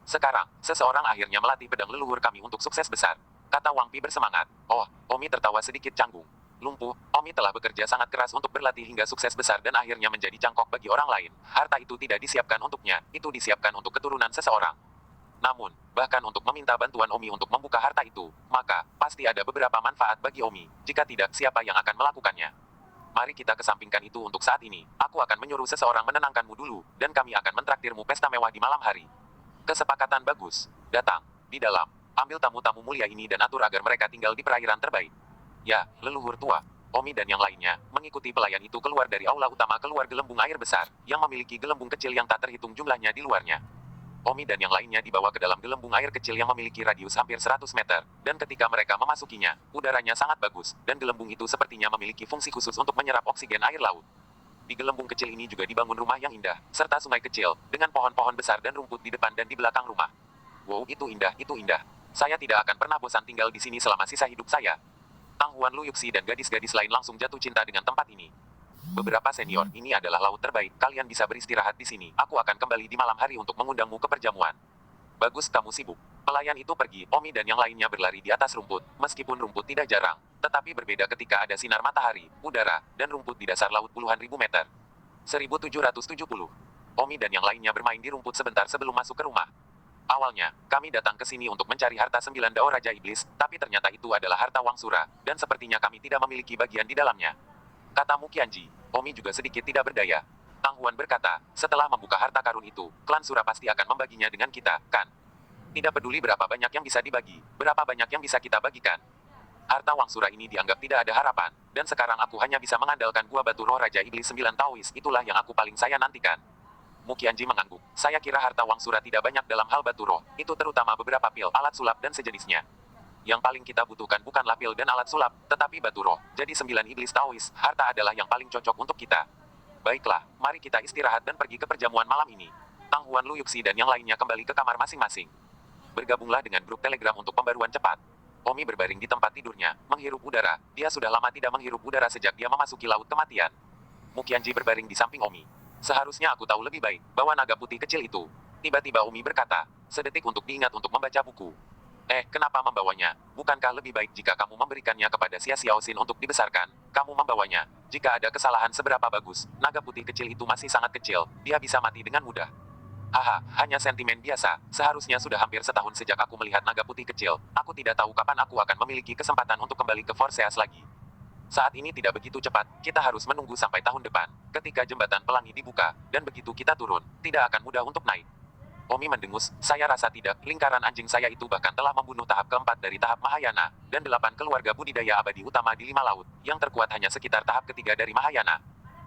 Sekarang, seseorang akhirnya melatih pedang leluhur kami untuk sukses besar. Kata Wang Pi bersemangat. Oh, Omi tertawa sedikit canggung. Lumpuh, Omi telah bekerja sangat keras untuk berlatih hingga sukses besar dan akhirnya menjadi cangkok bagi orang lain. Harta itu tidak disiapkan untuknya, itu disiapkan untuk keturunan seseorang. Namun, bahkan untuk meminta bantuan Omi untuk membuka harta itu, maka pasti ada beberapa manfaat bagi Omi. Jika tidak, siapa yang akan melakukannya? Mari kita kesampingkan itu untuk saat ini. Aku akan menyuruh seseorang menenangkanmu dulu, dan kami akan mentraktirmu pesta mewah di malam hari. Kesepakatan bagus. Datang. Di dalam. Ambil tamu-tamu mulia ini dan atur agar mereka tinggal di perairan terbaik. Ya, leluhur tua. Omi dan yang lainnya mengikuti pelayan itu keluar dari aula utama keluar gelembung air besar, yang memiliki gelembung kecil yang tak terhitung jumlahnya di luarnya. Omi dan yang lainnya dibawa ke dalam gelembung air kecil yang memiliki radius hampir 100 meter, dan ketika mereka memasukinya, udaranya sangat bagus, dan gelembung itu sepertinya memiliki fungsi khusus untuk menyerap oksigen air laut. Di gelembung kecil ini juga dibangun rumah yang indah, serta sungai kecil, dengan pohon-pohon besar dan rumput di depan dan di belakang rumah. Wow, itu indah, itu indah. Saya tidak akan pernah bosan tinggal di sini selama sisa hidup saya. Tang Huan Luyuxi dan gadis-gadis lain langsung jatuh cinta dengan tempat ini. Beberapa senior, ini adalah laut terbaik, kalian bisa beristirahat di sini. Aku akan kembali di malam hari untuk mengundangmu ke perjamuan. Bagus kamu sibuk. Pelayan itu pergi, Omi dan yang lainnya berlari di atas rumput, meskipun rumput tidak jarang. Tetapi berbeda ketika ada sinar matahari, udara, dan rumput di dasar laut puluhan ribu meter. 1770. Omi dan yang lainnya bermain di rumput sebentar sebelum masuk ke rumah. Awalnya, kami datang ke sini untuk mencari harta 9 dao Raja Iblis, tapi ternyata itu adalah harta Wangsura, dan sepertinya kami tidak memiliki bagian di dalamnya. Kata Mukianji. Omi juga sedikit tidak berdaya. Tang Huan berkata, setelah membuka harta karun itu, klan Sura pasti akan membaginya dengan kita, kan? Tidak peduli berapa banyak yang bisa dibagi, berapa banyak yang bisa kita bagikan. Harta Wangsura ini dianggap tidak ada harapan, dan sekarang aku hanya bisa mengandalkan gua batu roh Raja Iblis 9 Taois, itulah yang aku paling saya nantikan. Mukianji mengangguk. Saya kira harta Wangsura tidak banyak dalam hal batu roh, itu terutama beberapa pil, alat sulap dan sejenisnya. Yang paling kita butuhkan bukanlah pil dan alat sulap, tetapi batu roh. Jadi 9 iblis Taois, harta adalah yang paling cocok untuk kita. Baiklah, mari kita istirahat dan pergi ke perjamuan malam ini. Tang Huan Luyuxi dan yang lainnya kembali ke kamar masing-masing. Bergabunglah dengan grup telegram untuk pembaruan cepat. Omi berbaring di tempat tidurnya, menghirup udara. Dia sudah lama tidak menghirup udara sejak dia memasuki laut kematian. Mukianji berbaring di samping Omi. Seharusnya aku tahu lebih baik, bahwa naga putih kecil itu. Tiba-tiba Omi berkata, sedetik untuk diingat untuk membaca buku. Kenapa membawanya? Bukankah lebih baik jika kamu memberikannya kepada Xia Xiaoxin untuk dibesarkan? Kamu membawanya. Jika ada kesalahan seberapa bagus, naga putih kecil itu masih sangat kecil, dia bisa mati dengan mudah. Haha, hanya sentimen biasa. Seharusnya sudah hampir setahun sejak aku melihat naga putih kecil. Aku tidak tahu kapan aku akan memiliki kesempatan untuk kembali ke Forseas lagi. Saat ini tidak begitu cepat, kita harus menunggu sampai tahun depan. Ketika jembatan pelangi dibuka, dan begitu kita turun, tidak akan mudah untuk naik. Omi mendengus, saya rasa tidak, lingkaran anjing saya itu bahkan telah membunuh tahap keempat dari tahap Mahayana, dan 8 keluarga budidaya abadi utama di 5 laut, yang terkuat hanya sekitar tahap ketiga dari Mahayana.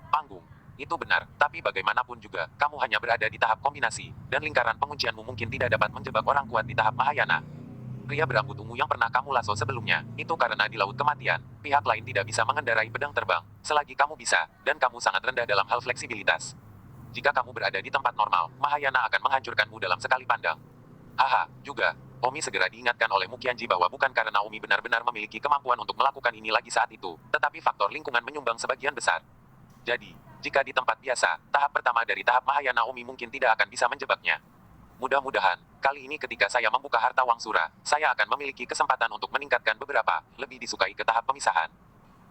Panggung. Itu benar, tapi bagaimanapun juga, kamu hanya berada di tahap kombinasi, dan lingkaran penguncianmu mungkin tidak dapat menjebak orang kuat di tahap Mahayana. Pria berambut ungu yang pernah kamu lasso sebelumnya, itu karena di laut kematian, pihak lain tidak bisa mengendarai pedang terbang, selagi kamu bisa, dan kamu sangat rendah dalam hal fleksibilitas. Jika kamu berada di tempat normal, Mahayana akan menghancurkanmu dalam sekali pandang. Haha, juga. Omi segera diingatkan oleh Mukianji bahwa bukan karena Omi benar-benar memiliki kemampuan untuk melakukan ini lagi saat itu, tetapi faktor lingkungan menyumbang sebagian besar. Jadi, jika di tempat biasa, tahap pertama dari tahap Mahayana Omi mungkin tidak akan bisa menjebaknya. Mudah-mudahan, kali ini ketika saya membuka harta Wangsura, saya akan memiliki kesempatan untuk meningkatkan beberapa, lebih disukai ke tahap pemisahan.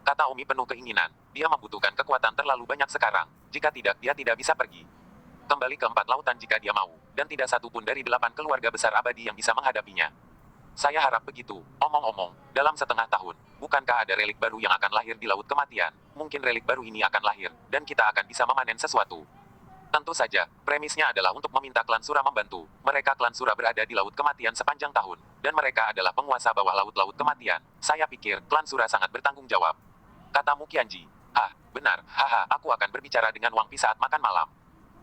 Kata Omi penuh keinginan, dia membutuhkan kekuatan terlalu banyak sekarang. Jika tidak, dia tidak bisa pergi. Kembali ke 4 lautan jika dia mau, dan tidak satu pun dari 8 keluarga besar abadi yang bisa menghadapinya. Saya harap begitu. Omong-omong, dalam setengah tahun, bukankah ada relik baru yang akan lahir di laut kematian? Mungkin relik baru ini akan lahir, dan kita akan bisa memanen sesuatu. Tentu saja, premisnya adalah untuk meminta klan Sura membantu. Mereka klan Sura berada di laut kematian sepanjang tahun, dan mereka adalah penguasa bawah laut-laut kematian. Saya pikir, klan Sura sangat bertanggung jawab. Kata Mukianji. Benar, haha, aku akan berbicara dengan Wang Pi saat makan malam.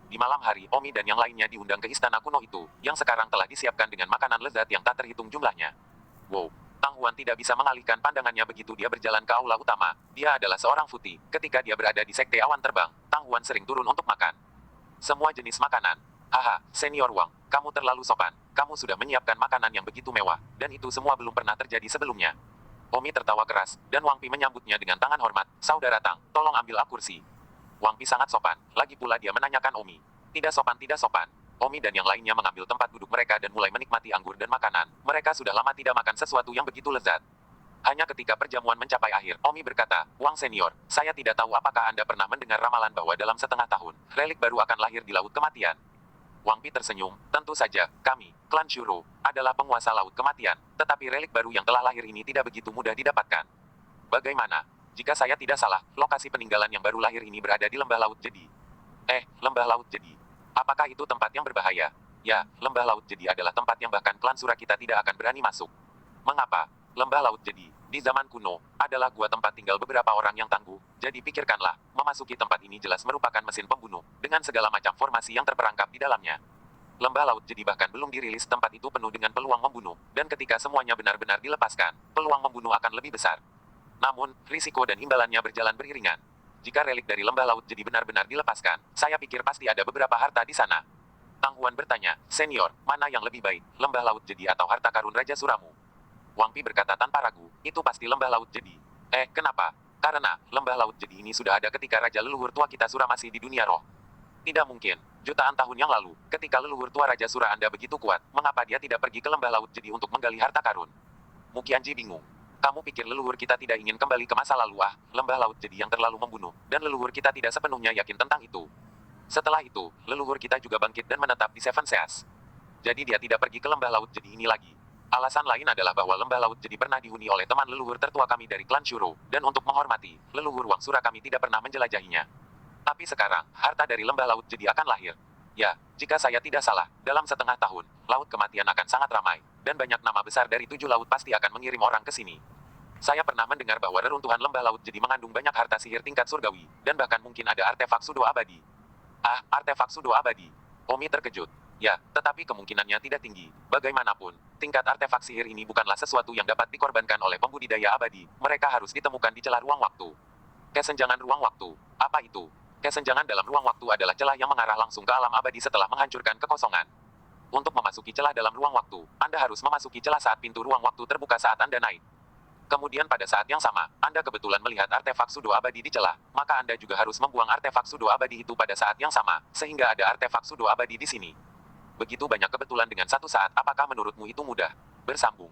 Di malam hari, Omi dan yang lainnya diundang ke istana kuno itu, yang sekarang telah disiapkan dengan makanan lezat yang tak terhitung jumlahnya. Wow, Tang Huan tidak bisa mengalihkan pandangannya begitu dia berjalan ke aula utama. Dia adalah seorang futi, ketika dia berada di sekte awan terbang, Tang Huan sering turun untuk makan. Semua jenis makanan. Haha, Senior Wang, kamu terlalu sopan. Kamu sudah menyiapkan makanan yang begitu mewah, dan itu semua belum pernah terjadi sebelumnya. Omi tertawa keras, dan Wang Pi menyambutnya dengan tangan hormat. Saudara Tang, tolong ambil kursi. Wang Pi sangat sopan, lagi pula dia menanyakan Omi. Tidak sopan, tidak sopan. Omi dan yang lainnya mengambil tempat duduk mereka dan mulai menikmati anggur dan makanan. Mereka sudah lama tidak makan sesuatu yang begitu lezat. Hanya ketika perjamuan mencapai akhir, Omi berkata, Wang Senior, saya tidak tahu apakah Anda pernah mendengar ramalan bahwa dalam setengah tahun, relik baru akan lahir di Laut Kematian. Wang Pi tersenyum, tentu saja, kami, klan Shuro, adalah penguasa Laut Kematian, tetapi relik baru yang telah lahir ini tidak begitu mudah didapatkan. Bagaimana? Jika saya tidak salah, lokasi peninggalan yang baru lahir ini berada di Lembah Laut Jedi. Lembah Laut Jedi. Apakah itu tempat yang berbahaya? Ya, Lembah Laut Jedi adalah tempat yang bahkan klan Sura kita tidak akan berani masuk. Mengapa? Lembah Laut Jedi, di zaman kuno, adalah gua tempat tinggal beberapa orang yang tangguh, jadi pikirkanlah, memasuki tempat ini jelas merupakan mesin pembunuh, dengan segala macam formasi yang terperangkap di dalamnya. Lembah Laut Jedi bahkan belum dirilis, tempat itu penuh dengan peluang membunuh, dan ketika semuanya benar-benar dilepaskan, peluang membunuh akan lebih besar. Namun, risiko dan imbalannya berjalan beriringan. Jika relik dari Lembah Laut Jedi benar-benar dilepaskan, saya pikir pasti ada beberapa harta di sana. Tang Huan bertanya, Senior, mana yang lebih baik, Lembah Laut Jedi atau harta karun Raja Suramu? Wang Pi berkata tanpa ragu, itu pasti Lembah Laut Jedi. Kenapa? Karena, Lembah Laut Jedi ini sudah ada ketika Raja Leluhur tua kita Sura masih di dunia roh. Tidak mungkin. Jutaan tahun yang lalu, ketika leluhur tua Raja Sura Anda begitu kuat, mengapa dia tidak pergi ke Lembah Laut Jedi untuk menggali harta karun? Mu Qianji bingung. Kamu pikir leluhur kita tidak ingin kembali ke masa lalu? Lembah Laut Jedi yang terlalu membunuh, dan leluhur kita tidak sepenuhnya yakin tentang itu. Setelah itu, leluhur kita juga bangkit dan menetap di Seven Seas. Jadi dia tidak pergi ke Lembah Laut Jedi ini lagi. Alasan lain adalah bahwa Lembah Laut Jedi pernah dihuni oleh teman leluhur tertua kami dari klan Shuro, dan untuk menghormati, leluhur Wang Sura kami tidak pernah menjelajahinya. Tapi sekarang, harta dari Lembah Laut Jedi akan lahir. Ya, jika saya tidak salah, dalam setengah tahun, Laut Kematian akan sangat ramai, dan banyak nama besar dari 7 laut pasti akan mengirim orang ke sini. Saya pernah mendengar bahwa reruntuhan Lembah Laut Jedi mengandung banyak harta sihir tingkat surgawi, dan bahkan mungkin ada artefak sudo abadi. Artefak sudo abadi. Omi terkejut. Ya, tetapi kemungkinannya tidak tinggi. Bagaimanapun, tingkat artefak sihir ini bukanlah sesuatu yang dapat dikorbankan oleh pembudidaya abadi. Mereka harus ditemukan di celah ruang waktu. Kesenjangan ruang waktu. Apa itu? Kesenjangan dalam ruang waktu adalah celah yang mengarah langsung ke alam abadi setelah menghancurkan kekosongan. Untuk memasuki celah dalam ruang waktu, Anda harus memasuki celah saat pintu ruang waktu terbuka saat Anda naik. Kemudian pada saat yang sama, Anda kebetulan melihat artefak sudo abadi di celah, maka Anda juga harus membuang artefak sudo abadi itu pada saat yang sama, sehingga ada artefak sudo abadi di sini. Begitu banyak kebetulan dengan satu saat, apakah menurutmu itu mudah? Bersambung.